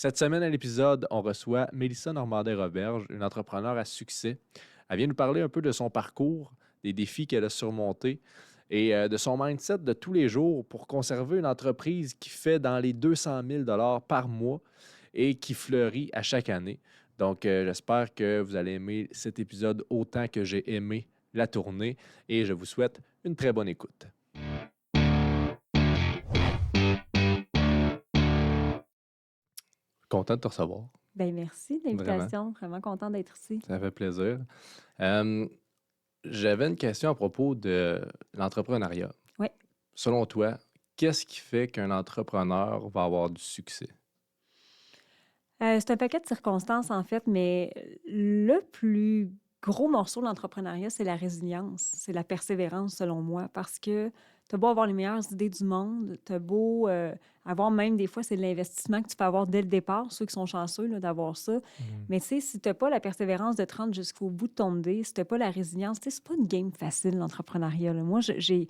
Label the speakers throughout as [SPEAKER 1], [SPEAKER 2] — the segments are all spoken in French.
[SPEAKER 1] Cette semaine à l'épisode, on reçoit Mélissa Normandin-Roberge, une entrepreneure à succès. Elle vient nous parler un peu de son parcours, des défis qu'elle a surmontés et de son mindset de tous les jours pour conserver une entreprise qui fait dans les 200 000 par mois et qui fleurit à chaque année. Donc, j'espère que vous allez aimer cet épisode autant que j'ai aimé la tournée et je vous souhaite une très bonne écoute. Content de te recevoir,
[SPEAKER 2] Ben merci de
[SPEAKER 1] vraiment.
[SPEAKER 2] l'invitation. Vraiment content d'être ici.
[SPEAKER 1] Ça fait plaisir. Euh, J'avais une question à propos de l'entrepreneuriat.
[SPEAKER 2] Oui.
[SPEAKER 1] Selon toi, qu'est-ce qui fait qu'un entrepreneur va avoir du succès?
[SPEAKER 2] C'est un paquet de circonstances, en fait, mais le plus gros morceau de l'entrepreneuriat, c'est la résilience, c'est la persévérance, selon moi, parce que tu as beau avoir les meilleures idées du monde, tu as beau avoir même des fois, c'est de l'investissement que tu peux avoir dès le départ, ceux qui sont chanceux là, d'avoir ça.
[SPEAKER 1] Mhm.
[SPEAKER 2] Mais tu sais, si tu n'as pas la persévérance de te rendre jusqu'au bout de ton idée, si tu n'as pas la résilience, tu sais, c'est pas une game facile, l'entrepreneuriat, là. Moi, j'ai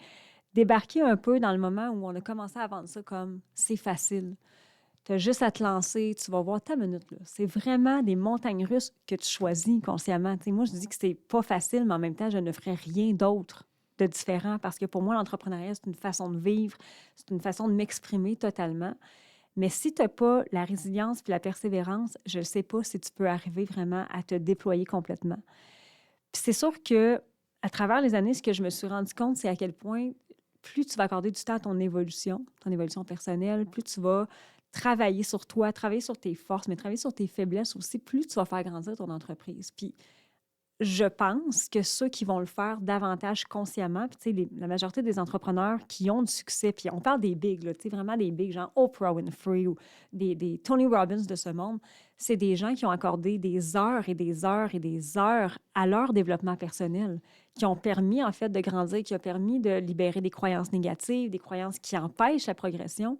[SPEAKER 2] débarqué un peu dans le moment où on a commencé à vendre ça comme c'est facile. Tu as juste à te lancer, tu vas voir ta minute. Là. C'est vraiment des montagnes russes que tu choisis consciemment. Tu sais, moi, je dis que c'est pas facile, mais en même temps, je ne ferais rien d'autre de différent parce que pour moi, l'entrepreneuriat, c'est une façon de vivre, c'est une façon de m'exprimer totalement. Mais si tu n'as pas la résilience et la persévérance, je ne sais pas si tu peux arriver vraiment à te déployer complètement. Puis c'est sûr que à travers les années, ce que je me suis rendu compte, c'est à quel point plus tu vas accorder du temps à ton évolution personnelle, plus tu vas travailler sur toi, travailler sur tes forces, mais travailler sur tes faiblesses aussi, plus tu vas faire grandir ton entreprise. Puis je pense que ceux qui vont le faire davantage consciemment, puis tu sais, la majorité des entrepreneurs qui ont du succès, puis on parle des bigs, là, tu sais, vraiment des bigs, genre Oprah Winfrey ou des Tony Robbins de ce monde, c'est des gens qui ont accordé des heures et des heures et des heures à leur développement personnel, qui ont permis, en fait, de grandir, qui ont permis de libérer des croyances négatives, des croyances qui empêchent la progression.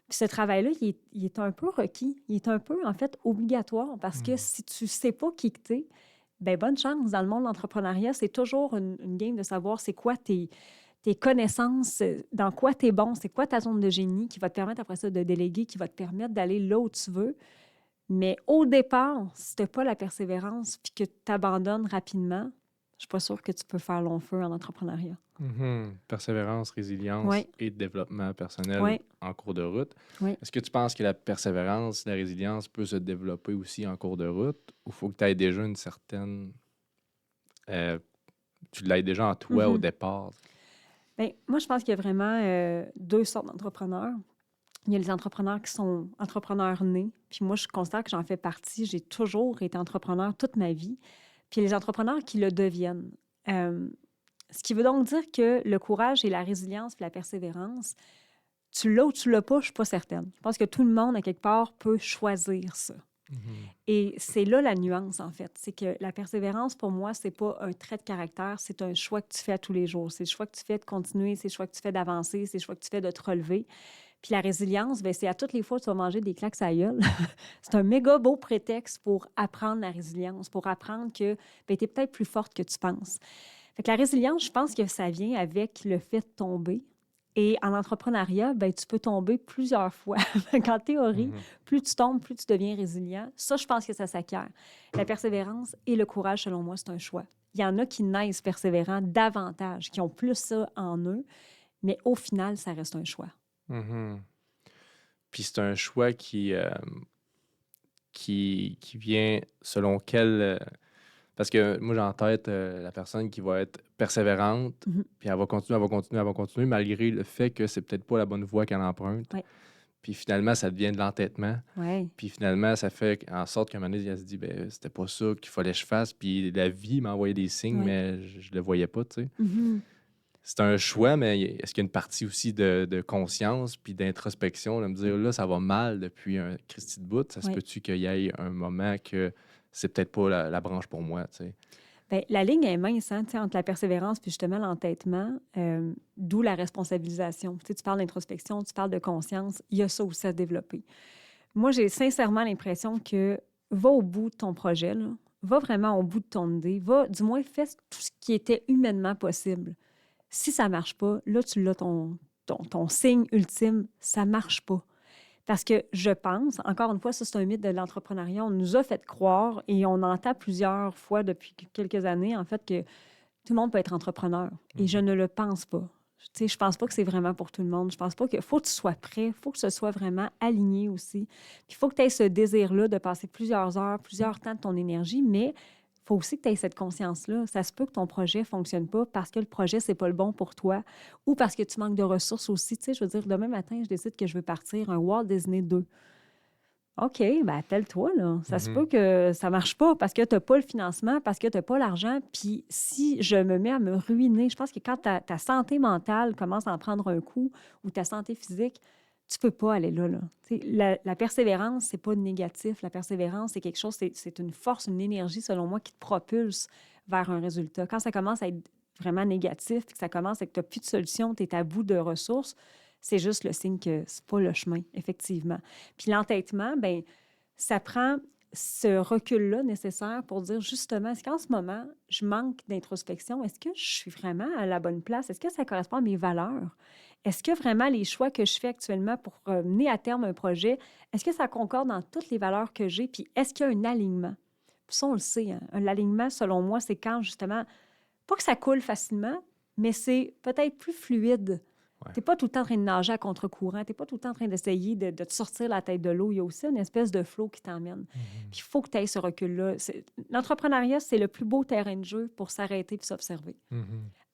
[SPEAKER 2] Puis ce travail-là, il est un peu requis, il est un peu, en fait, obligatoire, parce que
[SPEAKER 1] Mhm.
[SPEAKER 2] si tu ne sais pas qui que tu es, ben bonne chance. Dans le monde de l'entrepreneuriat, c'est toujours une game de savoir c'est quoi tes connaissances, dans quoi tu es bon, c'est quoi ta zone de génie qui va te permettre après ça de déléguer, qui va te permettre d'aller là où tu veux. Mais au départ, si tu n'as pas la persévérance puis que tu abandonnes rapidement, je suis pas sûre que tu peux faire long feu en entrepreneuriat.
[SPEAKER 1] Mhm. Persévérance, résilience
[SPEAKER 2] Oui,
[SPEAKER 1] et développement personnel
[SPEAKER 2] oui,
[SPEAKER 1] en cours de route.
[SPEAKER 2] oui.
[SPEAKER 1] Est-ce que tu penses que la persévérance, la résilience peut se développer aussi en cours de route ou faut que tu aies déjà une certaine... euh, tu l'aies déjà en toi au
[SPEAKER 2] Mhm.
[SPEAKER 1] départ?
[SPEAKER 2] Bien, moi, je pense qu'il y a vraiment deux sortes d'entrepreneurs. Il y a les entrepreneurs qui sont entrepreneurs nés. Puis moi, je constate que j'en fais partie. J'ai toujours été entrepreneur toute ma vie. Puis les entrepreneurs qui le deviennent. Euh, Ce qui veut donc dire que le courage et la résilience puis la persévérance, tu l'as ou tu l'as pas, je ne suis pas certaine. Je pense que tout le monde, à quelque part, peut choisir ça.
[SPEAKER 1] Mhm.
[SPEAKER 2] Et c'est là la nuance, en fait. C'est que la persévérance, pour moi, c'est pas un trait de caractère, c'est un choix que tu fais à tous les jours. C'est le choix que tu fais de continuer, c'est le choix que tu fais d'avancer, c'est le choix que tu fais de te relever. Puis la résilience, bien, c'est à toutes les fois que tu vas manger des claques à la gueule. C'est un méga beau prétexte pour apprendre la résilience, pour apprendre que tu es peut-être plus forte que tu penses. Fait que la résilience, je pense que ça vient avec le fait de tomber. Et en entrepreneuriat, ben, tu peux tomber plusieurs fois. En théorie,
[SPEAKER 1] Mhm.
[SPEAKER 2] plus tu tombes, plus tu deviens résilient. Ça, je pense que ça s'acquiert. La persévérance et le courage, selon moi, c'est un choix. Il y en a qui naissent persévérants davantage, qui ont plus ça en eux, mais au final, ça reste un choix.
[SPEAKER 1] Mhm. Puis c'est un choix qui vient selon quel... parce que moi, j'ai en tête la personne qui va être persévérante,
[SPEAKER 2] Mhm.
[SPEAKER 1] puis elle va continuer, elle va continuer, elle va continuer, malgré le fait que c'est peut-être pas la bonne voie qu'elle emprunte.
[SPEAKER 2] Oui,
[SPEAKER 1] Puis finalement, ça devient de l'entêtement.
[SPEAKER 2] oui,
[SPEAKER 1] Puis finalement, ça fait en sorte qu'à un moment donné, elle se dit, ben, c'était pas ça qu'il fallait que je fasse. Puis la vie m'a envoyé des signes,
[SPEAKER 2] oui.
[SPEAKER 1] mais je le voyais pas, tu sais.
[SPEAKER 2] Mhm.
[SPEAKER 1] C'est un choix, mais est-ce qu'il y a une partie aussi de conscience puis d'introspection, de me dire là, ça va mal depuis un Christy de bout, ça se
[SPEAKER 2] Oui.
[SPEAKER 1] peut-tu qu'il y ait un moment que c'est peut-être pas la branche pour moi, tu sais.
[SPEAKER 2] Bien, la ligne est mince hein, tu sais, entre la persévérance puis justement l'entêtement, d'où la responsabilisation. Tu sais, tu parles d'introspection, tu parles de conscience, il y a ça aussi à développer. Moi, j'ai sincèrement l'impression que va au bout de ton projet, là. Va vraiment au bout de ton idée, va, du moins, fais tout ce qui était humainement possible. Si ça ne marche pas, là, tu l'as ton signe ultime, ça ne marche pas. Parce que je pense, encore une fois, ça, c'est un mythe de l'entrepreneuriat. On nous a fait croire et on entend plusieurs fois depuis quelques années, en fait, que tout le monde peut être entrepreneur. Et je ne le pense pas. Tu sais, je pense pas que c'est vraiment pour tout le monde. Je pense pas que faut que tu sois prêt, il faut que ce soit vraiment aligné aussi. Puis il faut que tu aies ce désir-là de passer plusieurs heures, plusieurs temps de ton énergie, mais il faut aussi que tu aies cette conscience-là. Ça se peut que ton projet ne fonctionne pas parce que le projet, c'est pas le bon pour toi ou parce que tu manques de ressources aussi. Tu sais, je veux dire, demain matin, je décide que je veux partir un Walt Disney 2. OK, ben attelle-toi, là. Ça se
[SPEAKER 1] Mhm.
[SPEAKER 2] peut que ça marche pas parce que tu n'as pas le financement, parce que tu n'as pas l'argent. Puis si je me mets à me ruiner, je pense que quand ta santé mentale commence à en prendre un coup ou ta santé physique, tu peux pas aller là. Tu sais, la persévérance, c'est pas négatif. La persévérance, c'est quelque chose, c'est une force, une énergie, selon moi, qui te propulse vers un résultat. Quand ça commence à être vraiment négatif, puis que ça commence et que tu n'as plus de solution, tu es à bout de ressources, c'est juste le signe que c'est pas le chemin, effectivement. Puis l'entêtement, bien, ça prend ce recul-là nécessaire pour dire justement, est-ce qu'en ce moment, je manque d'introspection? Est-ce que je suis vraiment à la bonne place? Est-ce que ça correspond à mes valeurs? Est-ce que vraiment les choix que je fais actuellement pour mener à terme un projet, est-ce que ça concorde dans toutes les valeurs que j'ai? Puis est-ce qu'il y a un alignement? Puis ça, on le sait, hein? L'alignement, selon moi, c'est quand justement, pas que ça coule facilement, mais c'est peut-être plus fluide.
[SPEAKER 1] Ouais.
[SPEAKER 2] Tu n'es pas tout le temps en train de nager à contre-courant. Tu n'es pas tout le temps en train d'essayer de te sortir la tête de l'eau. Il y a aussi une espèce de flow qui t'emmène. Puis il faut que tu aies ce recul-là. L'entrepreneuriat, c'est le plus beau terrain de jeu pour s'arrêter et s'observer.
[SPEAKER 1] Mhm.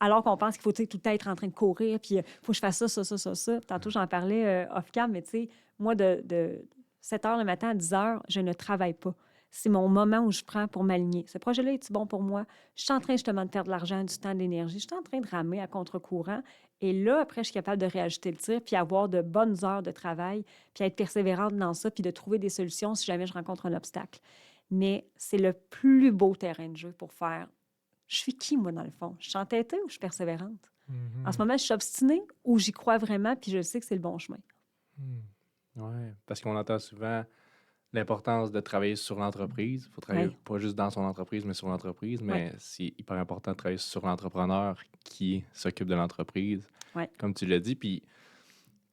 [SPEAKER 2] Alors qu'on pense qu'il faut tu sais, tout le temps être en train de courir, puis il faut que je fasse ça, ça, ça, ça, ça. Tantôt, j'en parlais off-cam, mais tu sais, moi, de 7 heures le matin à 10 heures, je ne travaille pas. C'est mon moment où je prends pour m'aligner. Ce projet-là, est-il bon pour moi? Je suis en train justement de perdre de l'argent, du temps, de l'énergie. Je suis en train de ramer à contre-courant. Et là, après, je suis capable de réajuster le tir, puis avoir de bonnes heures de travail, puis être persévérante dans ça, puis de trouver des solutions si jamais je rencontre un obstacle. Mais c'est le plus beau terrain de jeu pour faire je suis qui, moi, dans le fond? Je suis entêtée ou je suis persévérante? En ce
[SPEAKER 1] Mhm.
[SPEAKER 2] moment, je suis obstinée ou j'y crois vraiment puis je sais que c'est le bon chemin?
[SPEAKER 1] Oui, parce qu'on entend souvent l'importance de travailler sur l'entreprise. Il faut travailler
[SPEAKER 2] Oui,
[SPEAKER 1] pas juste dans son entreprise, mais sur l'entreprise.
[SPEAKER 2] oui,
[SPEAKER 1] Mais c'est hyper important de travailler sur l'entrepreneur qui s'occupe de l'entreprise,
[SPEAKER 2] oui.
[SPEAKER 1] comme tu l'as dit. Puis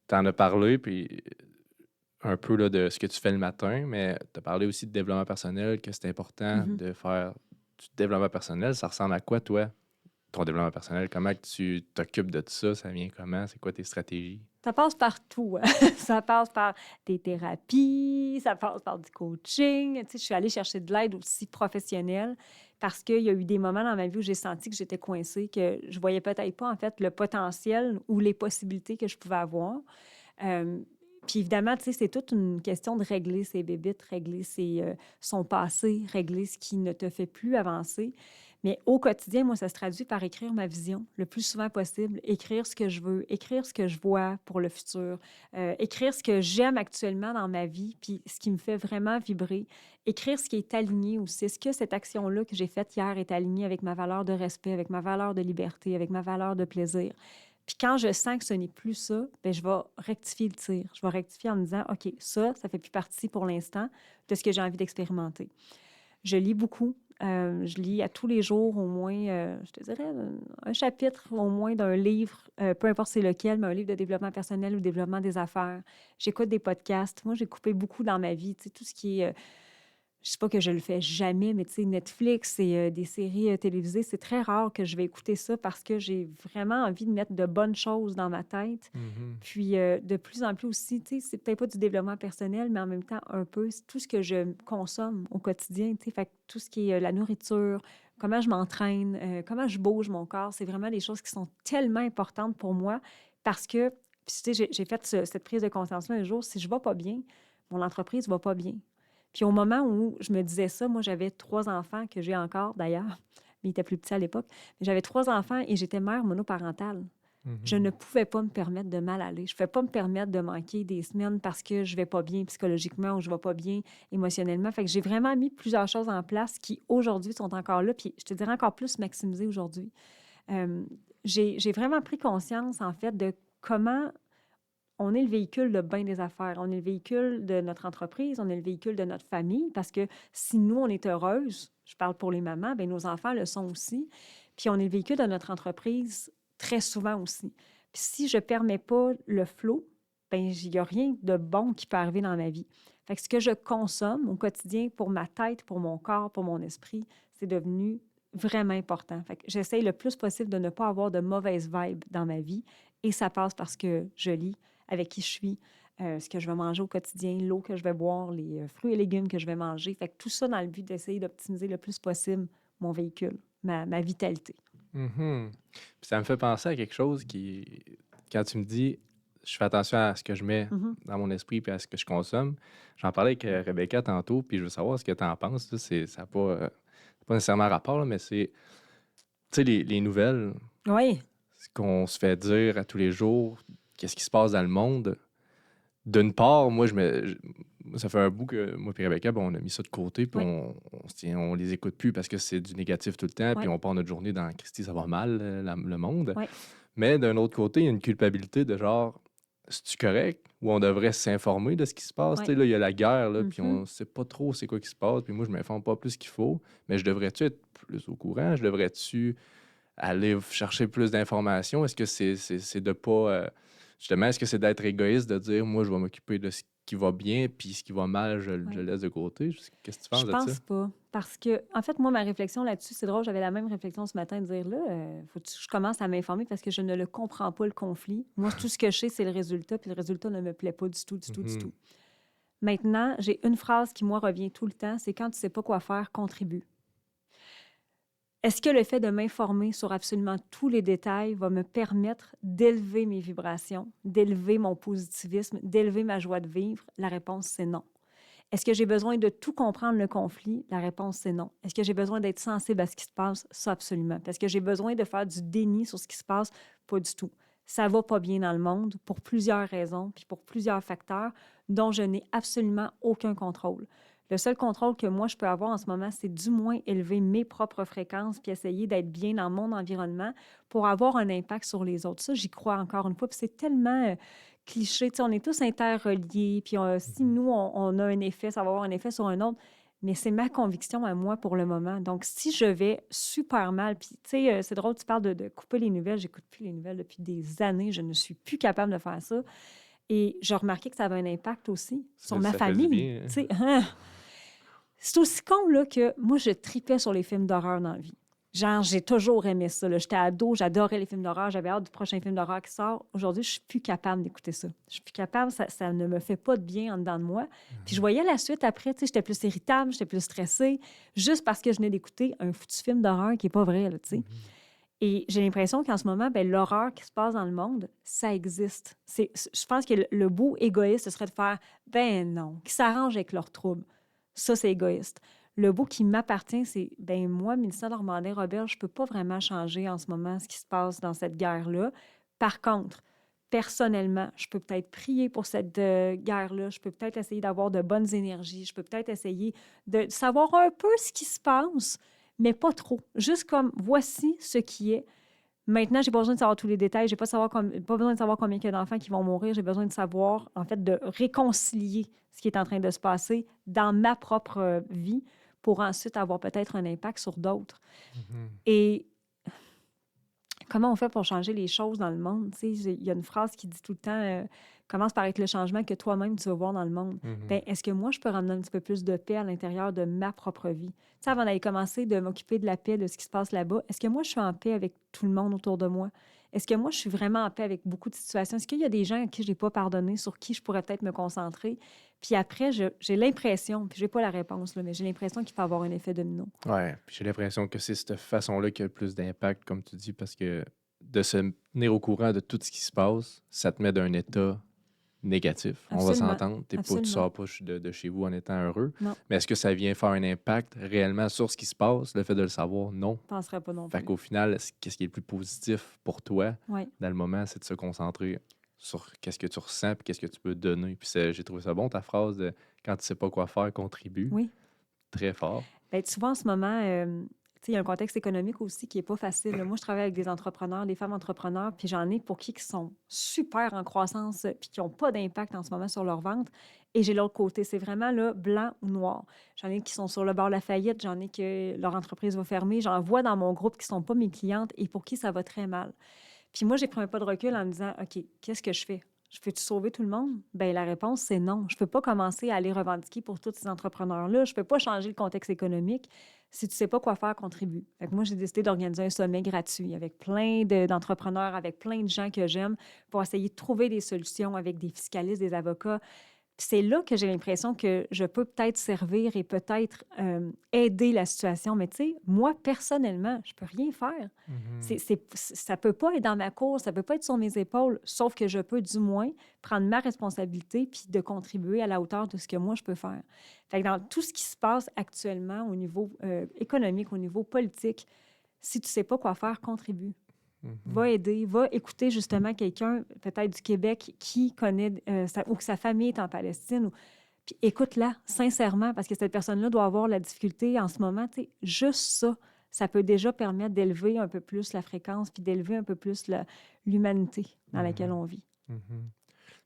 [SPEAKER 1] tu en as parlé, puis un peu là, de ce que tu fais le matin, mais tu as parlé aussi de développement personnel, que c'est important
[SPEAKER 2] Mhm.
[SPEAKER 1] de faire du développement personnel. Ça ressemble à quoi, toi, ton développement personnel? Comment que tu t'occupes de tout ça? Ça vient comment? C'est quoi tes stratégies?
[SPEAKER 2] Ça passe par tout, hein. Ça passe par des thérapies, ça passe par du coaching. Tu sais, je suis allée chercher de l'aide aussi professionnelle parce qu'il y a eu des moments dans ma vie où j'ai senti que j'étais coincée, que je voyais peut-être pas, en fait, le potentiel ou les possibilités que je pouvais avoir. Euh, Puis évidemment, tu sais, c'est toute une question de régler ses bébites, régler son passé, régler ce qui ne te fait plus avancer. Mais au quotidien, moi, ça se traduit par écrire ma vision le plus souvent possible, écrire ce que je veux, écrire ce que je vois pour le futur, écrire ce que j'aime actuellement dans ma vie, puis ce qui me fait vraiment vibrer, écrire ce qui est aligné aussi. Est-ce que cette action-là que j'ai faite hier est alignée avec ma valeur de respect, avec ma valeur de liberté, avec ma valeur de plaisir? Puis quand je sens que ce n'est plus ça, bien, je vais rectifier le tir. Je vais rectifier en me disant, OK, ça fait plus partie pour l'instant de ce que j'ai envie d'expérimenter. Je lis beaucoup. Je lis à tous les jours au moins, je te dirais, un chapitre au moins d'un livre, peu importe c'est lequel, mais un livre de développement personnel ou de développement des affaires. J'écoute des podcasts. Moi, j'ai coupé beaucoup dans ma vie, tu sais, tout ce qui est je sais pas que je le fais jamais, mais tu sais, Netflix et des séries télévisées, c'est très rare que je vais écouter ça parce que j'ai vraiment envie de mettre de bonnes choses dans ma tête.
[SPEAKER 1] Mhm.
[SPEAKER 2] Puis de plus en plus aussi, tu sais, c'est peut-être pas du développement personnel, mais en même temps un peu, c'est tout ce que je consomme au quotidien, tu sais, fait que tout ce qui est la nourriture, comment je m'entraîne, comment je bouge mon corps, c'est vraiment des choses qui sont tellement importantes pour moi parce que, puis tu sais, j'ai fait cette prise de conscience-là un jour, si je vais pas bien, mon entreprise va pas bien. Puis au moment où je me disais ça, moi, j'avais 3 enfants que j'ai encore d'ailleurs, mais ils étaient plus petits à l'époque. Mais j'avais 3 enfants et j'étais mère monoparentale. Je ne
[SPEAKER 1] Mhm.
[SPEAKER 2] pouvais pas me permettre de mal aller. Je ne pouvais pas me permettre de manquer des semaines parce que je ne vais pas bien psychologiquement ou je ne vais pas bien émotionnellement. Fait que j'ai vraiment mis plusieurs choses en place qui, aujourd'hui, sont encore là. Puis je te dirais encore plus maximisées aujourd'hui. Euh, j'ai vraiment pris conscience, en fait, de comment on est le véhicule de bien des affaires. On est le véhicule de notre entreprise, on est le véhicule de notre famille, parce que si nous, on est heureuse, je parle pour les mamans, bien, nos enfants le sont aussi. Puis on est le véhicule de notre entreprise très souvent aussi. Puis si je ne permets pas le flot, ben il n'y a rien de bon qui peut arriver dans ma vie. Fait que ce que je consomme au quotidien pour ma tête, pour mon corps, pour mon esprit, c'est devenu vraiment important. Fait que j'essaye le plus possible de ne pas avoir de mauvaises vibes dans ma vie et ça passe parce que je lis, avec qui je suis, ce que je vais manger au quotidien, l'eau que je vais boire, les fruits et légumes que je vais manger. Fait que tout ça dans le but d'essayer d'optimiser le plus possible mon véhicule, ma vitalité.
[SPEAKER 1] Mhm. Puis ça me fait penser à quelque chose qui, quand tu me dis, je fais attention à ce que je mets
[SPEAKER 2] Mhm.
[SPEAKER 1] dans mon esprit puis à ce que je consomme. J'en parlais avec Rebecca tantôt, puis je veux savoir ce que tu en penses. Là. Ça n'a pas nécessairement rapport, là, mais c'est, tu sais, les nouvelles,
[SPEAKER 2] Oui.
[SPEAKER 1] ce qu'on se fait dire à tous les jours, qu'est-ce qui se passe dans le monde. D'une part, ça fait un bout que moi et Rebecca, ben, on a mis ça de côté, puis
[SPEAKER 2] Oui.
[SPEAKER 1] on les écoute plus parce que c'est du négatif tout le temps, puis
[SPEAKER 2] Oui.
[SPEAKER 1] on part notre journée dans Christy, ça va mal, le monde.
[SPEAKER 2] Oui.
[SPEAKER 1] Mais d'un autre côté, il y a une culpabilité de genre, c'est-tu correct? Ou on devrait s'informer de ce qui se passe? Tu
[SPEAKER 2] Oui.
[SPEAKER 1] sais, là, il y a la guerre, là, puis
[SPEAKER 2] Mhm.
[SPEAKER 1] on sait pas trop c'est quoi qui se passe, puis moi, je m'informe pas plus qu'il faut, mais je devrais-tu être plus au courant? Je devrais-tu aller chercher plus d'informations? Est-ce que c'est de pas... justement, est-ce que c'est d'être égoïste, de dire, moi, je vais m'occuper de ce qui va bien, puis ce qui va mal, je
[SPEAKER 2] Oui.
[SPEAKER 1] le laisse de côté? Qu'est-ce que tu
[SPEAKER 2] Je
[SPEAKER 1] penses de ça?
[SPEAKER 2] pense pas. Parce que, en fait, moi, ma réflexion là-dessus, c'est drôle, j'avais la même réflexion ce matin, de dire là, faut que je commence à m'informer parce que je ne le comprends pas, le conflit. Moi, tout ce que je sais, c'est le résultat, puis le résultat ne me plaît pas du tout, du tout, du
[SPEAKER 1] Mhm.
[SPEAKER 2] tout. Maintenant, j'ai une phrase qui, moi, revient tout le temps, c'est quand tu sais pas quoi faire, contribue. Est-ce que le fait de m'informer sur absolument tous les détails va me permettre d'élever mes vibrations, d'élever mon positivisme, d'élever ma joie de vivre? La réponse, c'est non. Est-ce que j'ai besoin de tout comprendre le conflit? La réponse, c'est non. Est-ce que j'ai besoin d'être sensible à ce qui se passe? Ça, absolument. Est-ce que j'ai besoin de faire du déni sur ce qui se passe? Pas du tout. Ça va pas bien dans le monde pour plusieurs raisons, puis pour plusieurs facteurs dont je n'ai absolument aucun contrôle. Le seul contrôle que moi, je peux avoir en ce moment, c'est du moins élever mes propres fréquences puis essayer d'être bien dans mon environnement pour avoir un impact sur les autres. Ça, j'y crois encore une fois. Puis c'est tellement cliché. Tu sais, on est tous interreliés. Puis si
[SPEAKER 1] Mhm.
[SPEAKER 2] nous, on a un effet, ça va avoir un effet sur un autre. Mais c'est ma conviction à moi pour le moment. Donc, si je vais super mal, puis tu sais, c'est drôle, tu parles de couper les nouvelles. J'écoute plus les nouvelles depuis des années. Je ne suis plus capable de faire ça. Et j'ai remarqué que ça avait un impact aussi sur ma
[SPEAKER 1] Ça fait du
[SPEAKER 2] famille.
[SPEAKER 1] bien.
[SPEAKER 2] Tu sais, c'est aussi con là, que moi, je tripais sur les films d'horreur dans la vie. Genre, j'ai toujours aimé ça. Là. J'étais ado, j'adorais les films d'horreur, j'avais hâte du prochain film d'horreur qui sort. Aujourd'hui, je suis plus capable d'écouter ça. Je suis plus capable, ça ne me fait pas de bien en dedans de moi. Puis je
[SPEAKER 1] Mhm.
[SPEAKER 2] voyais la suite après, tu sais, j'étais plus irritable, j'étais plus stressée, juste parce que je venais d'écouter un foutu film d'horreur qui n'est pas vrai, là, tu sais.
[SPEAKER 1] Mhm.
[SPEAKER 2] Et j'ai l'impression qu'en ce moment, ben, l'horreur qui se passe dans le monde, ça existe. Je pense que le beau égoïste, ce serait de faire, ben non, qui s'arrange avec leurs troubles. Ça, c'est égoïste. Le beau qui m'appartient, c'est, ben moi, Mélissa Normandin-Robert, je ne peux pas vraiment changer en ce moment ce qui se passe dans cette guerre-là. Par contre, personnellement, je peux peut-être prier pour cette guerre-là, je peux peut-être essayer d'avoir de bonnes énergies, je peux peut-être essayer de savoir un peu ce qui se passe, mais pas trop. Juste comme, voici ce qui est. Maintenant, j'ai pas besoin de savoir tous les détails, j'ai pas besoin de savoir combien il y a d'enfants qui vont mourir, j'ai besoin de savoir, en fait, de réconcilier ce qui est en train de se passer dans ma propre vie pour ensuite avoir peut-être un impact sur d'autres.
[SPEAKER 1] Mhm.
[SPEAKER 2] Et comment on fait pour changer les choses dans le monde? Tu sais, il y a une phrase qui dit tout le temps commence par être le changement que toi-même tu vas voir dans le monde.
[SPEAKER 1] Mhm.
[SPEAKER 2] Ben, est-ce que moi, je peux ramener un petit peu plus de paix à l'intérieur de ma propre vie? Tu sais, avant d'aller commencer de m'occuper de la paix, de ce qui se passe là-bas, est-ce que moi, je suis en paix avec tout le monde autour de moi? Est-ce que moi, je suis vraiment en paix avec beaucoup de situations? Est-ce qu'il y a des gens à qui je n'ai pas pardonné, sur qui je pourrais peut-être me concentrer? Puis après, j'ai l'impression, puis je n'ai pas la réponse, là, mais j'ai l'impression qu'il peut avoir un effet domino.
[SPEAKER 1] Ouais, puis j'ai l'impression que c'est cette façon-là qui a le plus d'impact, comme tu dis, parce que de se tenir au courant de tout ce qui se passe, ça te met d'un état négatif. On va
[SPEAKER 2] Absolument.
[SPEAKER 1] s'entendre. Tu
[SPEAKER 2] Absolument.
[SPEAKER 1] sors pas de chez vous en étant heureux.
[SPEAKER 2] Non,
[SPEAKER 1] Mais est-ce que ça vient faire un impact réellement sur ce qui se passe, le fait de le savoir? Non.
[SPEAKER 2] je ne penserais pas non
[SPEAKER 1] Fait
[SPEAKER 2] plus.
[SPEAKER 1] qu'au final, qu'est-ce qui est le plus positif pour toi
[SPEAKER 2] Oui.
[SPEAKER 1] dans le moment, c'est de se concentrer sur qu'est-ce que tu ressens puis qu'est-ce que tu peux donner. Puis j'ai trouvé ça bon, ta phrase de quand tu sais pas quoi faire, contribue.
[SPEAKER 2] Oui.
[SPEAKER 1] Très fort.
[SPEAKER 2] Bien, souvent, en ce moment, tu sais, il y a un contexte économique aussi qui n'est pas facile. Là. Moi, je travaille avec des entrepreneurs, des femmes entrepreneurs, puis j'en ai pour qui sont super en croissance, puis qui n'ont pas d'impact en ce moment sur leur vente. Et j'ai l'autre côté, c'est vraiment là, blanc ou noir. J'en ai qui sont sur le bord de la faillite, j'en ai que leur entreprise va fermer, j'en vois dans mon groupe qui ne sont pas mes clientes et pour qui ça va très mal. Puis moi, j'ai pris un pas de recul en me disant, OK, qu'est-ce que je fais? Je peux-tu sauver tout le monde? Bien, la réponse, c'est non. Je ne peux pas commencer à aller revendiquer pour tous ces entrepreneurs-là. Je ne peux pas changer le contexte économique. Si tu ne sais pas quoi faire, contribue. Fait que moi, j'ai décidé d'organiser un sommet gratuit avec plein d'entrepreneurs, avec plein de gens que j'aime pour essayer de trouver des solutions avec des fiscalistes, des avocats. Puis c'est là que j'ai l'impression que je peux peut-être servir et peut-être aider la situation. Mais tu sais, moi, personnellement, je ne peux rien faire.
[SPEAKER 1] Mhm.
[SPEAKER 2] Ça ne peut pas être dans ma cour, ça ne peut pas être sur mes épaules, sauf que je peux du moins prendre ma responsabilité puis de contribuer à la hauteur de ce que moi, je peux faire. Fait que dans tout ce qui se passe actuellement au niveau économique, au niveau politique, si tu ne sais pas quoi faire, contribue. Va
[SPEAKER 1] Mhm.
[SPEAKER 2] aider, va écouter justement quelqu'un, peut-être du Québec, qui connaît ou que sa famille est en Palestine. Puis écoute-la, sincèrement, parce que cette personne-là doit avoir la difficulté en ce moment. Tu sais, juste ça, ça peut déjà permettre d'élever un peu plus la fréquence puis d'élever un peu plus l'humanité dans laquelle
[SPEAKER 1] Mhm.
[SPEAKER 2] on vit.
[SPEAKER 1] Mhm.